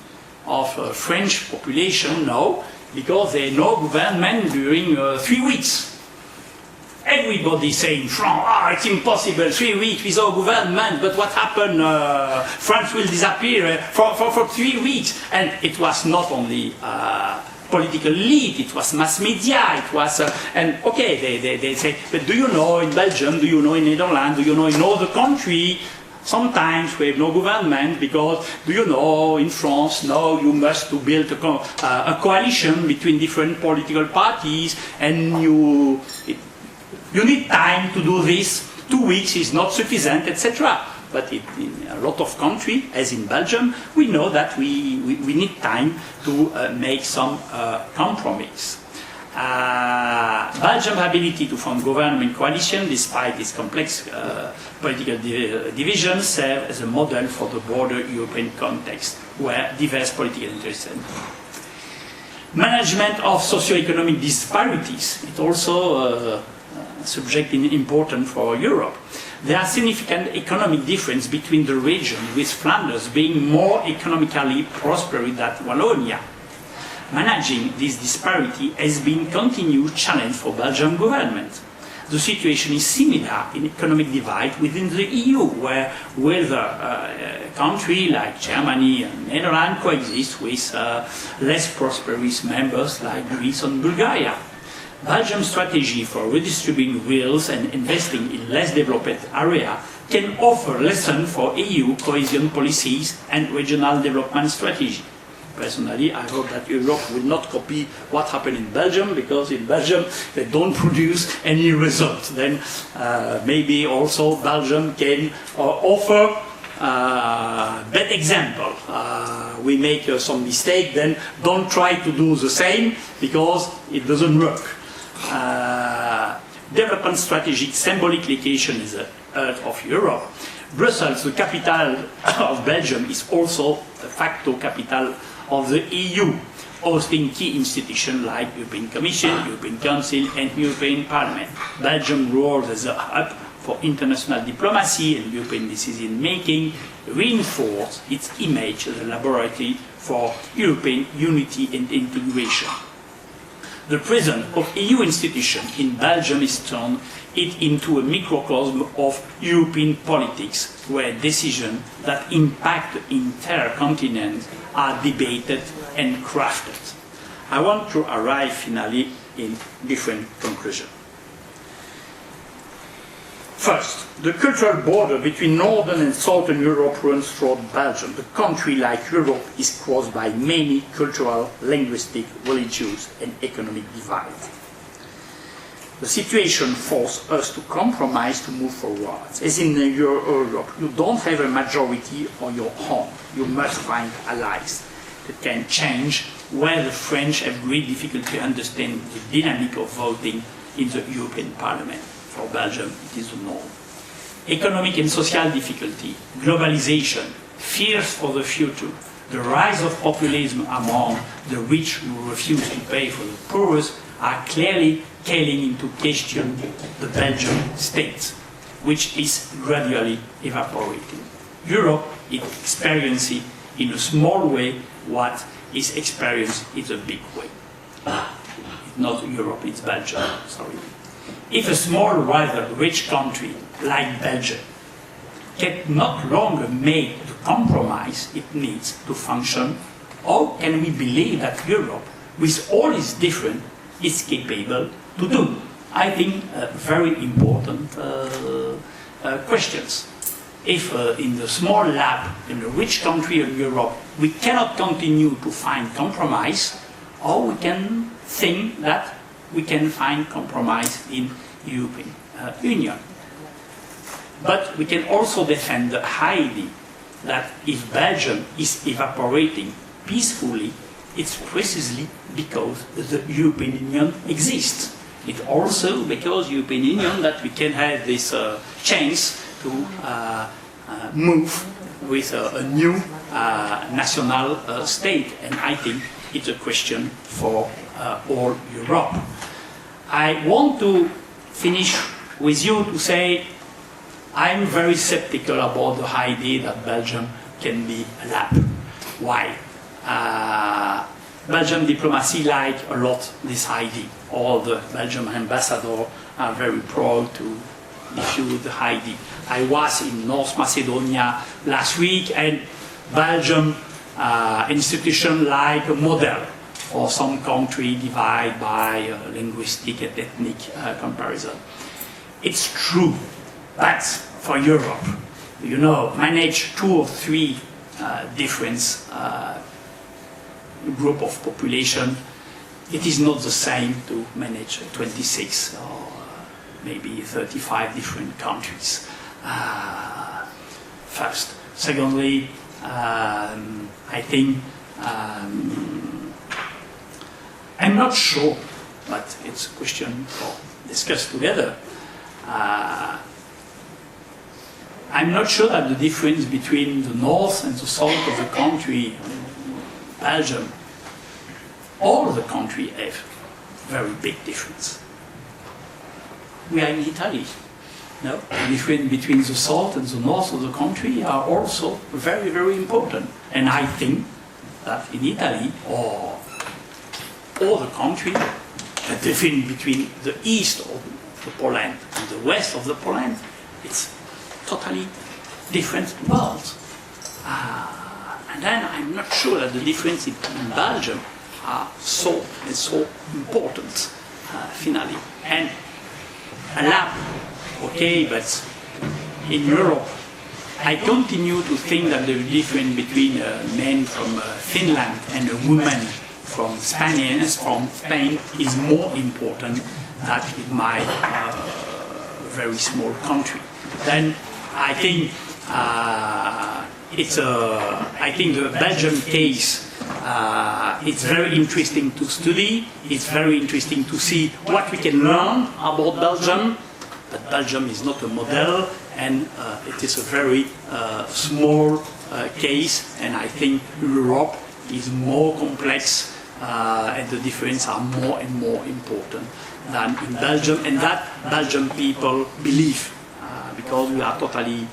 of French population now, because there is no government during 3 weeks. Everybody saying, it's impossible, 3 weeks without government, but what happened? France will disappear for 3 weeks. And it was not only political elite, it was mass media, it was, and okay, they say, but do you know in Belgium, do you know in Netherlands, do you know in other countries, sometimes we have no government because, do you know, in France, now you must to build a coalition between different political parties, and you need time to do this, 2 weeks is not sufficient, etc. But in a lot of countries, as in Belgium, we know that we need time to make some compromise. Belgium's ability to form government coalition, despite its complex political divisions, serves as a model for the broader European context, where diverse political interests. Management of socio-economic disparities is also a subject important for Europe. There are significant economic differences between the region, with Flanders being more economically prosperous than Wallonia. Managing this disparity has been a continued challenge for Belgian government. The situation is similar in economic divide within the EU, where a country like Germany and Netherlands coexist with less prosperous members like Greece and Bulgaria. Belgium's strategy for redistributing wealth and investing in less developed areas can offer lessons for EU cohesion policies and regional development strategy. Personally, I hope that Europe will not copy what happened in Belgium, because in Belgium they don't produce any results. Then maybe also Belgium can offer bad example. We make some mistake, then don't try to do the same, because it doesn't work. Development strategic symbolic location is the heart of Europe. Brussels, the capital of Belgium, is also de facto capital of the EU, hosting key institutions like European Commission, European Council and European Parliament. Belgium roles as a hub for international diplomacy and European decision-making, reinforce its image as a laboratory for European unity and integration. The presence of EU institutions in Belgium is turned it into a microcosm of European politics, where decisions that impact the entire continent are debated and crafted. I want to arrive finally in different conclusions. First, the cultural border between Northern and Southern Europe runs through Belgium. The country, like Europe, is crossed by many cultural, linguistic, religious and economic divides. The situation forces us to compromise to move forward. As in Europe, you don't have a majority on your own. You must find allies that can change, where the French have great difficulty to understand the dynamic of voting in the European Parliament. For Belgium, it is the norm. Economic and social difficulty, globalization, fears for the future, the rise of populism among the rich who refuse to pay for the poorest are clearly calling into question the Belgian state, which is gradually evaporating. Europe is experiencing in a small way what is experienced in a big way. It's not Europe, it's Belgium, sorry. If a small, rather rich country like Belgium can not longer make the compromise it needs to function, how can we believe that Europe, with all its difference, is capable to do? I think very important questions. If in the small lab in a rich country of Europe we cannot continue to find compromise, or we can think that we can find compromise in European Union. But we can also defend the idea that if Belgium is evaporating peacefully, it's precisely because the European Union exists. It's also because European Union that we can have this chance to move with a new national state, and I think it's a question for all Europe. I want to finish with you to say I'm very skeptical about the idea that Belgium can be a lab. Why? Belgian diplomacy like a lot this idea. All the Belgian ambassadors are very proud to issue the idea. I was in North Macedonia last week, and Belgium institution like a model for some country divided by linguistic and ethnic comparison. It's true, but for Europe, you know, manage 2 or 3 different group of population, it is not the same to manage 26 or maybe 35 different countries. First. Secondly, I think I'm not sure, but it's a question for discuss together. I'm not sure that the difference between the north and the south of the country, Belgium, all the country have very big difference. We are in Italy. No? The difference between the south and the north of the country are also very, very important. And I think that in Italy, or all the country, the difference between the east of the Poland and the west of the Poland, it's totally different worlds. And then I'm not sure that the difference in Belgium are so important, finally. And a lab, okay, but in Europe, I continue to think that the difference between a man from Finland and a woman from Spain is more important than in my very small country. Then I think I think the Belgian case it's very interesting to study. It's very interesting to see what we can learn about Belgium. But Belgium is not a model, and it is a very small case. And I think Europe is more complex, and the differences are more and more important than in Belgium, and that Belgian people believe, because we are totally.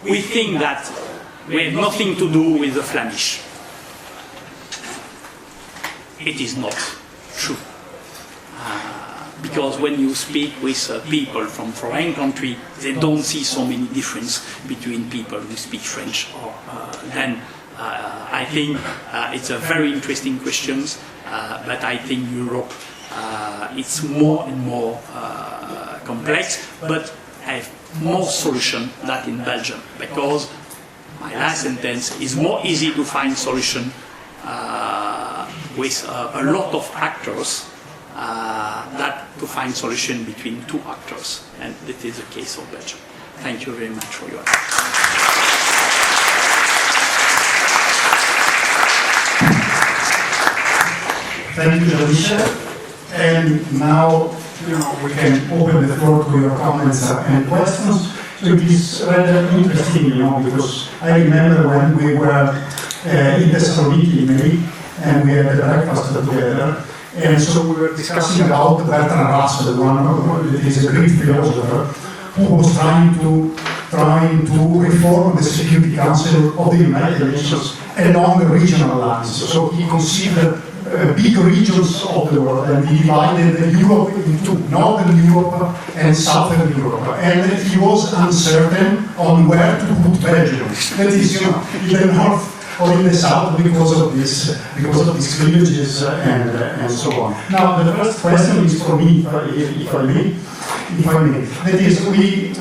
We think that we have nothing to do with the Flemish. It is not true. Because when you speak with people from foreign countries, they don't see so many differences between people who speak French. Then I think it's a very interesting question, but I think Europe it's more and more complex, but have more solution than in Belgium, because my last sentence is more easy to find solution with a lot of actors than to find solution between 2 actors, and that is the case of Belgium. Thank you very much for your attention. Thank you, Jean-Michel. And now, we can open the floor to your comments and questions. So it is rather interesting, because I remember when we were in Thessaloniki in May, and we had a breakfast together, and so we were discussing about Bertrand Russell, one is a Greek philosopher, who was trying to reform the Security Council of the United Nations along the regional lines. So he considered big regions of the world, and he divided Europe into Northern Europe and Southern Europe. And he was uncertain on where to put Belgium. That is, in the north or in the south, because of these villages and so on. Now, the first question is for me, if I may. That is, we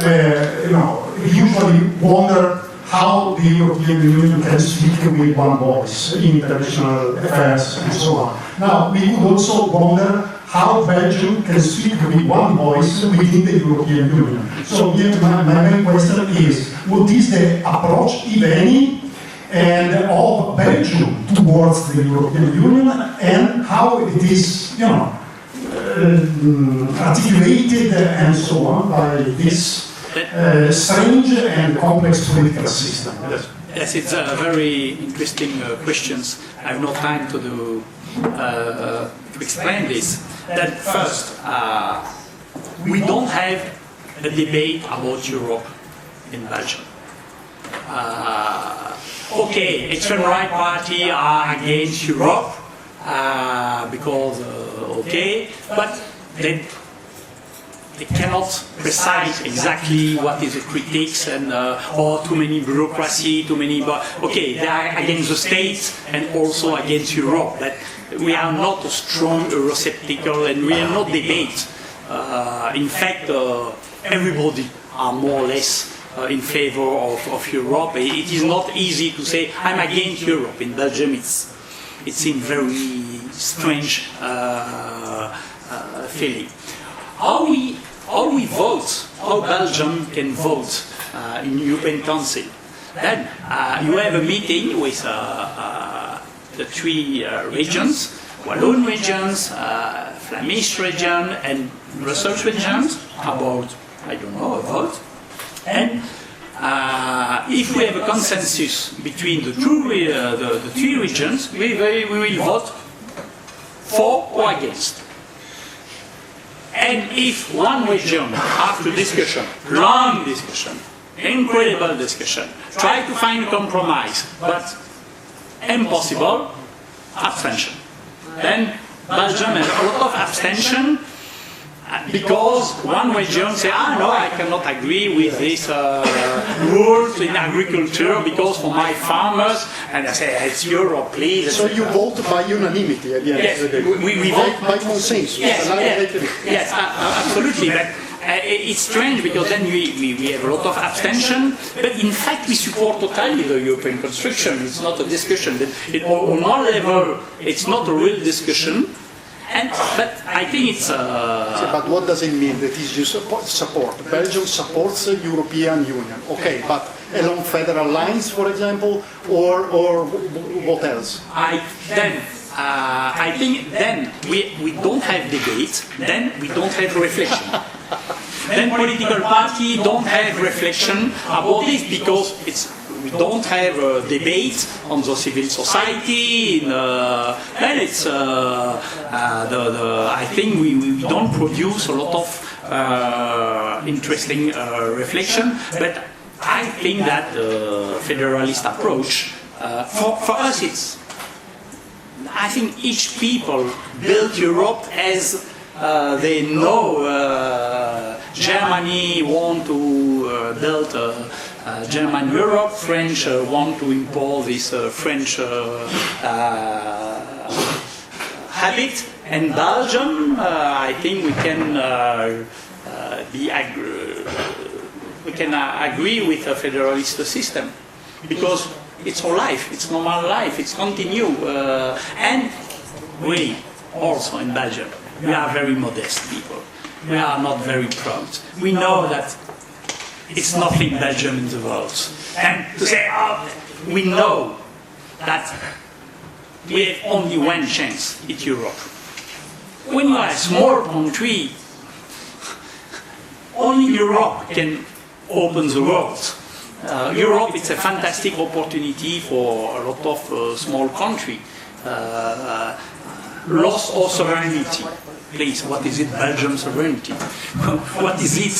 usually wonder how the European Union can speak with one voice in international affairs and so on. Now, we could also wonder how Belgium can speak with one voice within the European Union. So here my main question is, what is the approach, if any, and of Belgium towards the European Union, and how it is, articulated and so on by this strange and complex political system? Yes, it's a very interesting questions. I have no time to explain this. That first, we don't have a debate about Europe in Belgium. Okay, extreme right party are against Europe because but they cannot precise exactly what is the critiques and or too many bureaucracy, too many. Okay, they are against the states and also against Europe. But we are not a strong Eurosceptical, and we are not debate. In fact, everybody are more or less in favor of Europe. It is not easy to say I'm against Europe. In Belgium, it seems very strange feeling. How we vote, how Belgium can vote in European Council. Then you have a meeting with the three regions, Walloon regions, Flemish region, and Brussels regions about, I don't know, a vote. And if we have a consensus between the three regions, we will vote for or against. And if one region, after discussion, long discussion, incredible discussion, try to find a compromise, but impossible, abstention. Then Belgium has a lot of abstention because one region say, no, I cannot agree with this rules in agriculture because for my farmers, and I say, it's Europe, please. So you vote by unanimity at the end yes, of the day? We vote by consensus? Yes, absolutely. But it's strange because then we have a lot of abstention, but in fact we support totally the European construction. It's not a discussion. On one level, it's not a real discussion. But I think it's... But what does it mean that is you support? Belgium supports the European Union. Okay, but along federal lines, for example, or what else? I think then we don't have debate, then we don't have reflection. Then political parties don't have reflection about this because we don't have a debate on the civil society. Then it's I think we don't produce a lot of interesting reflection. But I think that the federalist approach for us I think each people built Europe as they know Germany want to build German Europe, French want to impose this French habit, and Belgium, I think we can agree with a federalist system because it's our life, it's normal life, it's continue, and we also in Belgium we are very modest people. We are not very proud. We know that it's nothing Belgium in the world. And to say, we know that we have only one chance in Europe. When you are a small country, only Europe can open the world. Europe, it's a fantastic opportunity for a lot of small countries. Lost our sovereignty. Please, what is it, Belgium sovereignty? What is it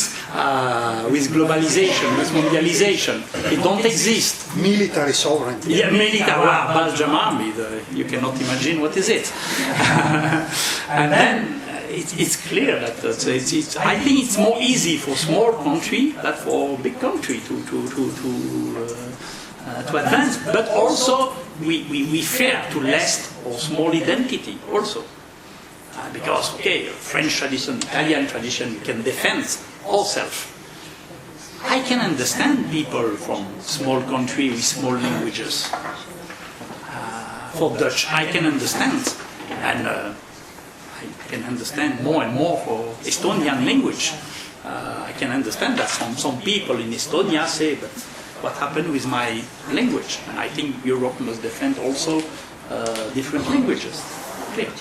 with globalization, with mondialization? It don't exist. Military sovereignty. Yeah, military, well, Belgium army, you cannot imagine what is it. And then it's clear that I think it's more easy for small country than for big country to advance, but also we fear to lose our small identity also. Because, okay, French tradition, Italian tradition, we can defend ourselves. I can understand people from small country with small languages. For Dutch, I can understand. And I can understand more and more for Estonian language. I can understand that some people in Estonia say, but what happened with my language? And I think Europe must defend also different languages. Clear.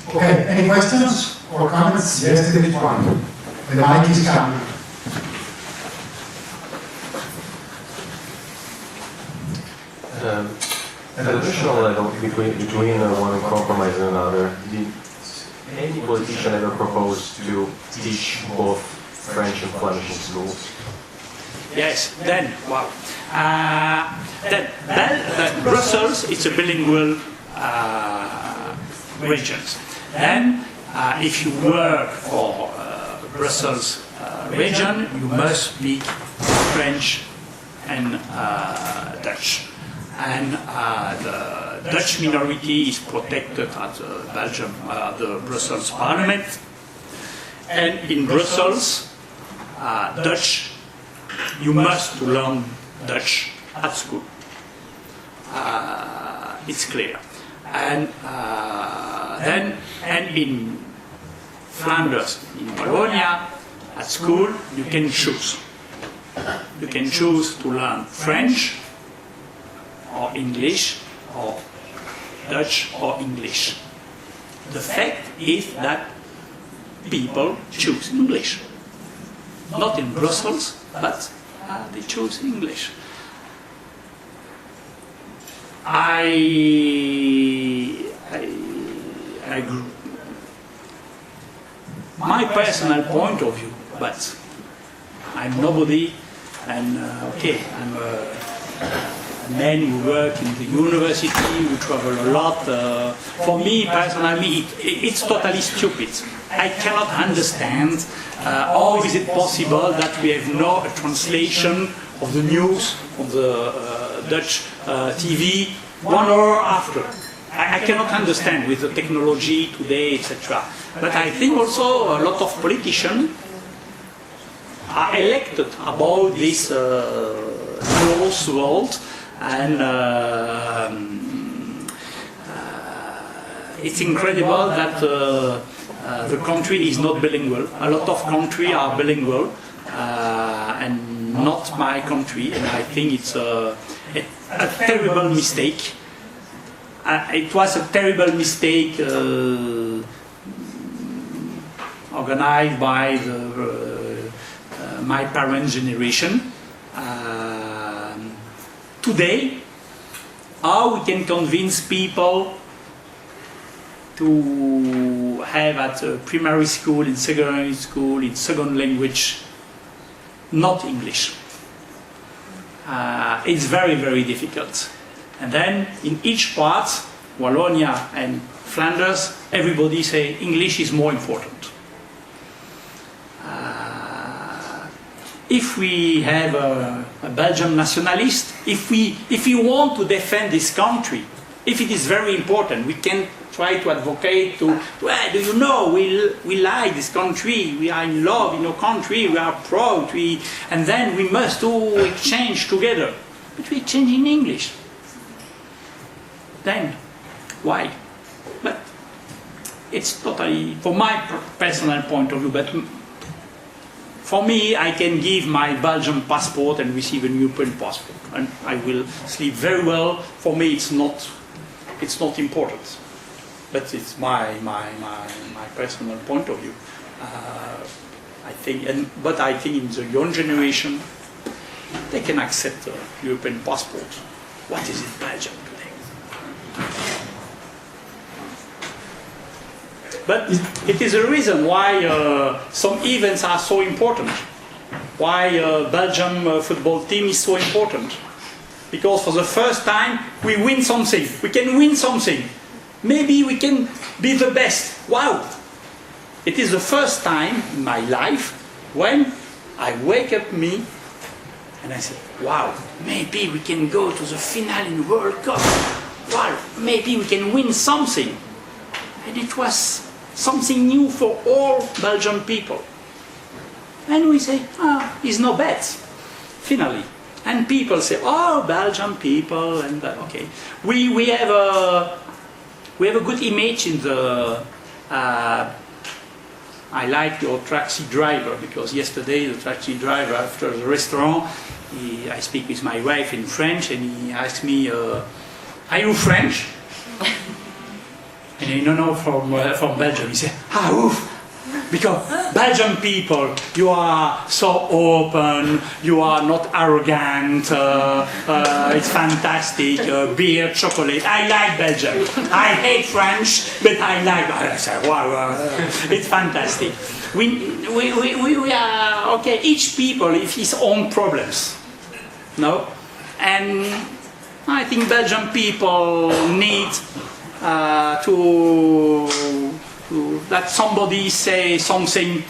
Okay, any questions or comments? Yes, there is one. The mic is coming. At a national level, between one compromise and another, did any politician ever propose to teach both French and Flemish in schools? Yes, then, wow. Brussels, it's a bilingual region. Then, if you work for Brussels region, you must speak French and Dutch. And the Dutch minority is protected at Belgium, the Brussels Parliament. And in Brussels, Dutch, you must learn Dutch at school. It's clear. And then, in Flanders, in Wallonia, at school, you can choose. You can choose to learn French, or English, or Dutch, or English. The fact is that people choose English. Not in Brussels, but they choose English. My personal point of view, but I'm nobody, and okay, I'm a man who work in the university, who travel a lot. For me personally, it's totally stupid. I cannot understand how is it possible that we have no translation of the news of the Dutch TV 1 hour after. I cannot understand with the technology today, etc. But I think also a lot of politicians are elected about this closed world, and it's incredible that the country is not bilingual. A lot of countries are bilingual, and not my country, and I think it's a terrible mistake. It was a terrible mistake organized by my parents' generation. Today, how we can convince people to have at primary school, in secondary school, in second language, not English. It's very, very difficult. And then in each part, Wallonia and Flanders, everybody say English is more important. If we have a Belgian nationalist, if we want to defend this country, if it is very important, we can try to advocate to well, do you know, we like this country, we are in love in our country, we are proud, and then we must all exchange together. But we exchange in English. Then, why? But it's totally, from my personal point of view, but for me, I can give my Belgian passport and receive a European passport, and I will sleep very well. For me, it's not important, but it's my personal point of view. I think, but I think in the young generation, they can accept the European passport. What is in Belgium today? But it is a reason why some events are so important. Why Belgium football team is so important. Because for the first time we win something. We can win something. Maybe we can be the best. Wow! It is the first time in my life when I wake up and I say, wow, maybe we can go to the final in World Cup. Wow, maybe we can win something. And it was something new for all Belgian people. And we say, it's no bad, finally. And people say, oh, Belgian people, and okay. We have a good image in the. I like your taxi driver, because yesterday the taxi driver after the restaurant, I speak with my wife in French, and he asked me, "Are you French?" And I don't know from Belgium. He said, oof. Because Belgian people, you are so open, you are not arrogant, it's fantastic, beer, chocolate. I like Belgium. I hate French, but I like. I say, wow, it's fantastic. We are okay. Each people have his own problems, no, and I think Belgian people need to that somebody say something,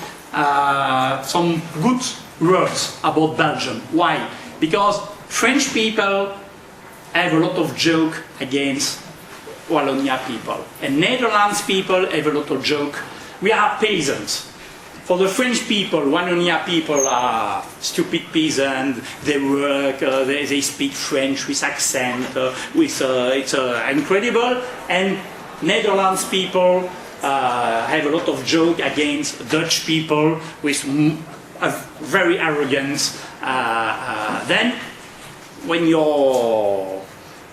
some good words about Belgium. Why? Because French people have a lot of joke against Wallonia people, and Netherlands people have a lot of joke. We are peasants. For the French people, Wallonia people are stupid peasants. They work, they speak French with accent, it's incredible. And Netherlands people have a lot of joke against Dutch people with very arrogant. Then, when your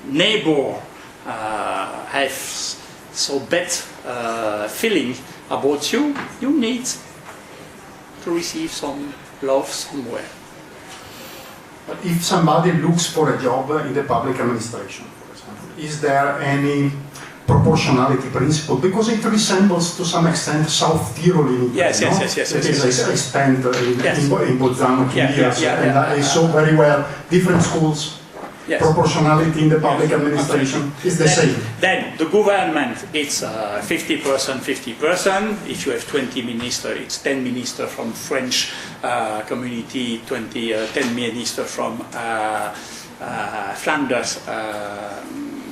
neighbor has so bad feeling about you, you need to receive some love somewhere. But if somebody looks for a job in the public administration, for example, is there any proportionality principle? Because it resembles to some extent South Tyrol in Italy. Yes. I spent in Bolzano 2 years, and I saw very well different schools. Yes. Proportionality in the public administration is the same. Then the government, it's 50%, 50%. If you have 20 ministers, it's 10 ministers from French community, 10 ministers from Flanders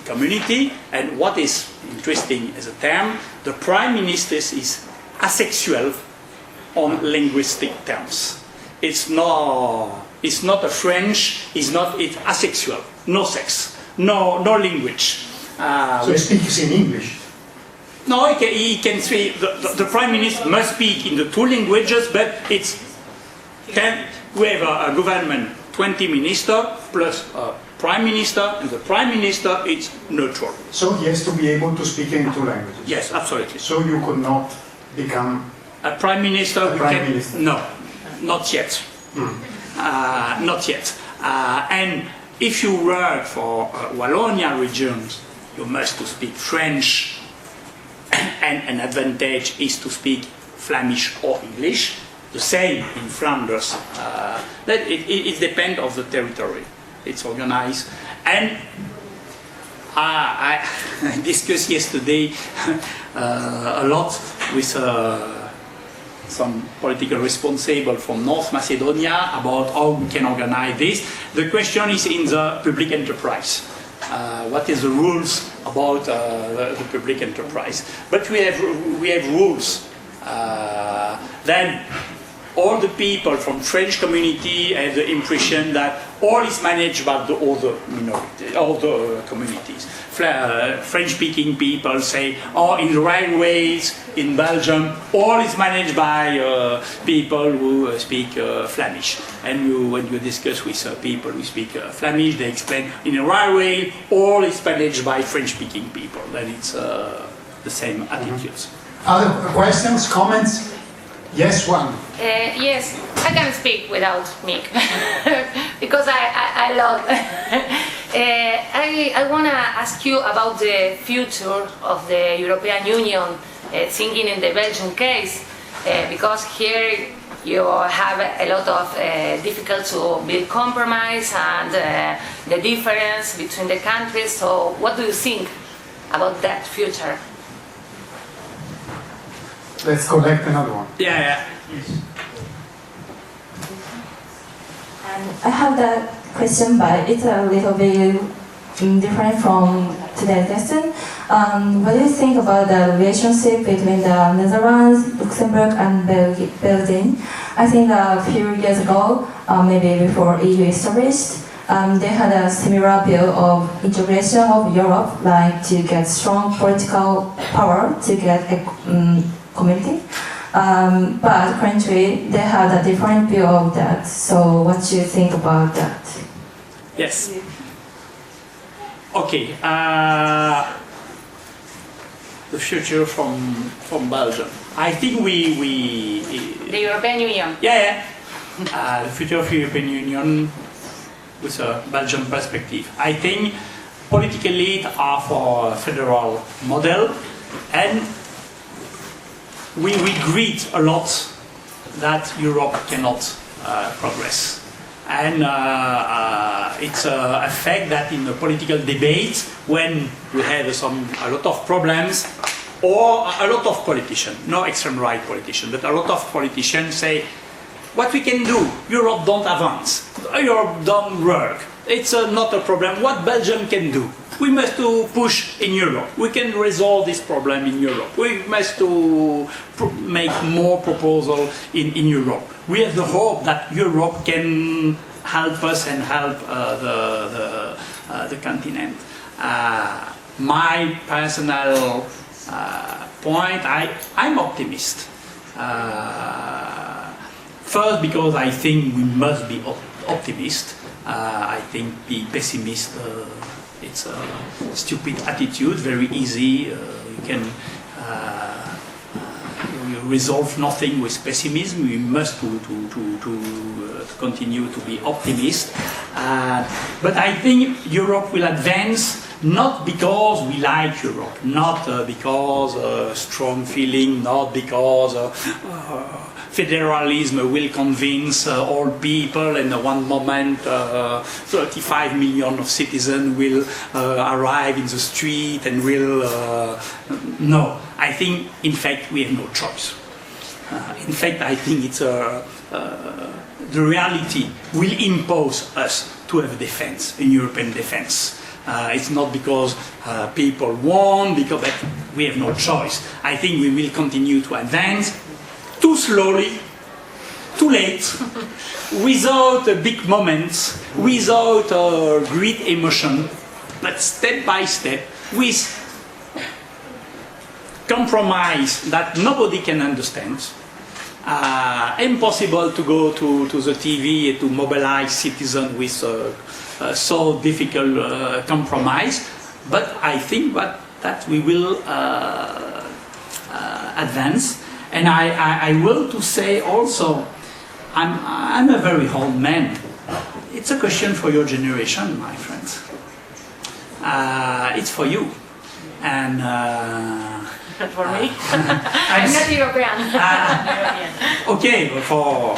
community. And what is interesting as a term, the prime minister is asexual on linguistic terms. It's not a French, it's asexual, no sex, no language. So he speaks in English? No, he can speak, the Prime Minister must speak in the two languages, but we have a government, 20 ministers plus a Prime Minister, and the Prime Minister is neutral. So he has to be able to speak in two languages? Yes, absolutely. So you could not become a Prime Minister? Minister? No, not yet. Not yet. And if you work for Wallonia regions, you must to speak French, and an advantage is to speak Flemish or English. The same in Flanders. It depends on the territory. It's organized. And I discussed yesterday a lot with some political responsible from North Macedonia about how we can organize this. The question is in the public enterprise. What is the rules about the public enterprise? But we have rules. Then all the people from French community have the impression that all is managed by the other minority, other communities. French-speaking people say, oh, in the railways in Belgium, all is managed by people who speak Flemish. And when you discuss with people who speak Flemish, they explain, in a railway, all is managed by French-speaking people. Then it's the same attitudes. Other questions, comments? Yes, one. Yes, I can speak without mic because I love. I want to ask you about the future of the European Union, thinking in the Belgian case, because here you have a lot of difficult to build compromise and the difference between the countries. So, what do you think about that future? Let's collect another one. Yeah. I have that question, but it's a little bit different from today's lesson. What do you think about the relationship between the Netherlands, Luxembourg, and Belgium? I think a few years ago, maybe before EU established, they had a similar view of integration of Europe, like to get strong political power to get a community. But currently, they have a different view of that. So, what do you think about that? Yes. Okay. The future from Belgium. I think The European Union. Yeah. The future of the European Union with a Belgian perspective. I think politically it are for a federal model, and we regret a lot that Europe cannot progress. And it's a fact that in the political debate, when we have a lot of problems, or a lot of politicians, no extreme right politicians, but a lot of politicians say, what we can do, Europe don't advance, Europe don't work, it's not a problem, what Belgium can do? We must to push in Europe. We can resolve this problem in Europe. We must to make more proposals in Europe. We have the hope that Europe can help us and help the continent. My personal point, I'm optimist. First, because I think we must be optimist. I think be pessimist. It's a stupid attitude, very easy. You can you resolve nothing with pessimism. We must to continue to be optimist. But I think Europe will advance not because we like Europe, not because strong feeling, not because federalism will convince all people, and at one moment 35 million of citizens will arrive in the street and will... No, I think in fact we have no choice. In fact, I think it's the reality will impose us to have defense, a European defense. It's not because people want, because we have no choice. I think we will continue to advance too slowly, too late, without big moments, without great emotion, but step by step, with compromise that nobody can understand. Impossible to go to the TV to mobilize citizens with so difficult compromise, but I think that we will advance. And I will to say also, I'm a very old man. It's a question for your generation, my friends. It's for you. And for me, I'm not European. Okay, for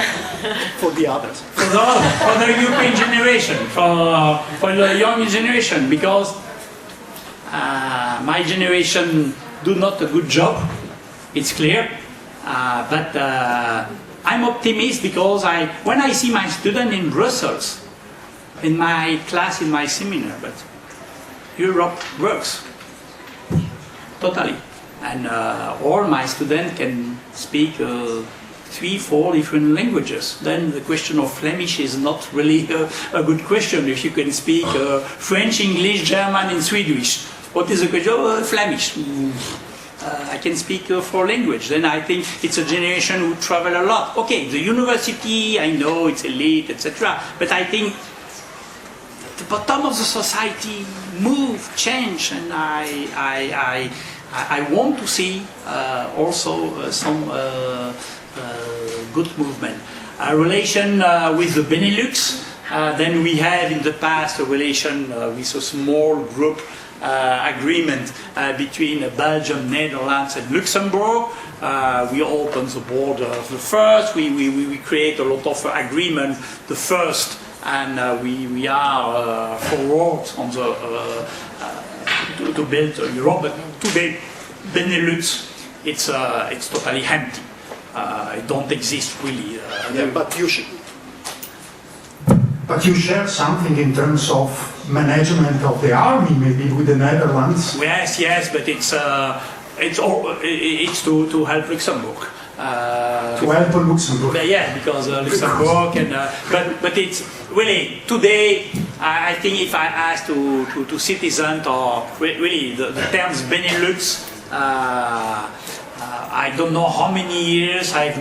the others, for the European generation, for the young generation, because my generation do not a good job. It's clear. But I'm optimist because when I see my student in Brussels, in my class, in my seminar, but Europe works totally, and all my students can speak 3-4 different languages. Then the question of Flemish is not really a good question. If you can speak French, English, German, and Swedish, what is the question? Flemish. I can speak 4 languages. Then I think it's a generation who travel a lot. Okay, the university, I know it's elite, etc. But I think the bottom of the society move, change, and I want to see also some good movement. Relation with the Benelux, then we had in the past a relation with a small group agreement between Belgium, Netherlands and Luxembourg. We opened the border the first, we create a lot of agreement the first, and we are forward on the to build Europe. But today, Benelux, it's totally empty. It don't exist really. Yeah, but you share something in terms of management of the army, maybe with the Netherlands. Yes, but it's to help Luxembourg. To help Luxembourg. Yeah, because Luxembourg and but it's really today. I think if I ask to citizens or really the terms Benelux, I don't know how many years I've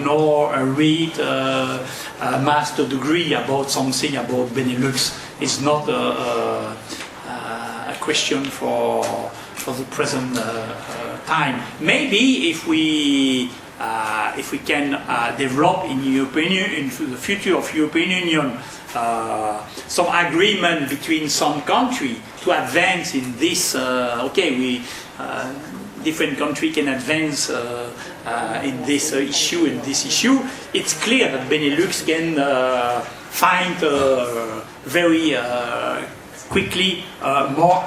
read a master degree about something about Benelux. It's not a question for the present time. Maybe if we can develop in the future of European Union some agreement between some countries to advance in this. Different countries can advance in this issue. It's clear that Benelux can find very quickly more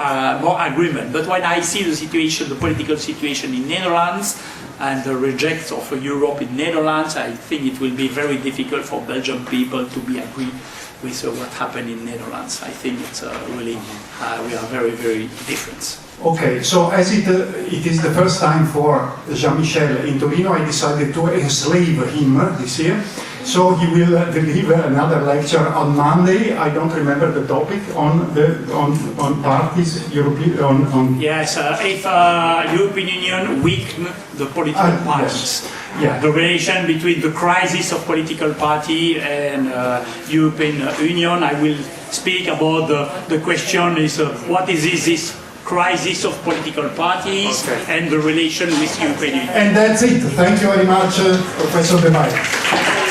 agreement. But when I see the political situation in Netherlands and the reject of Europe in Netherlands, I think it will be very difficult for Belgian people to be agreed with what happened in Netherlands. I think it's really we are very, very different. Okay, so as it is the first time for Jean-Michel in Torino, I decided to enslave him this year. So he will deliver another lecture on Monday. I don't remember the topic on parties, European. Yes, if European Union weaken the political parties. Yes. Yeah. The relation between the crisis of political party and European Union. I will speak about the question is what is this crisis of political parties and the relation with European Union. And that's it. Thank you very much, Professor De Waele.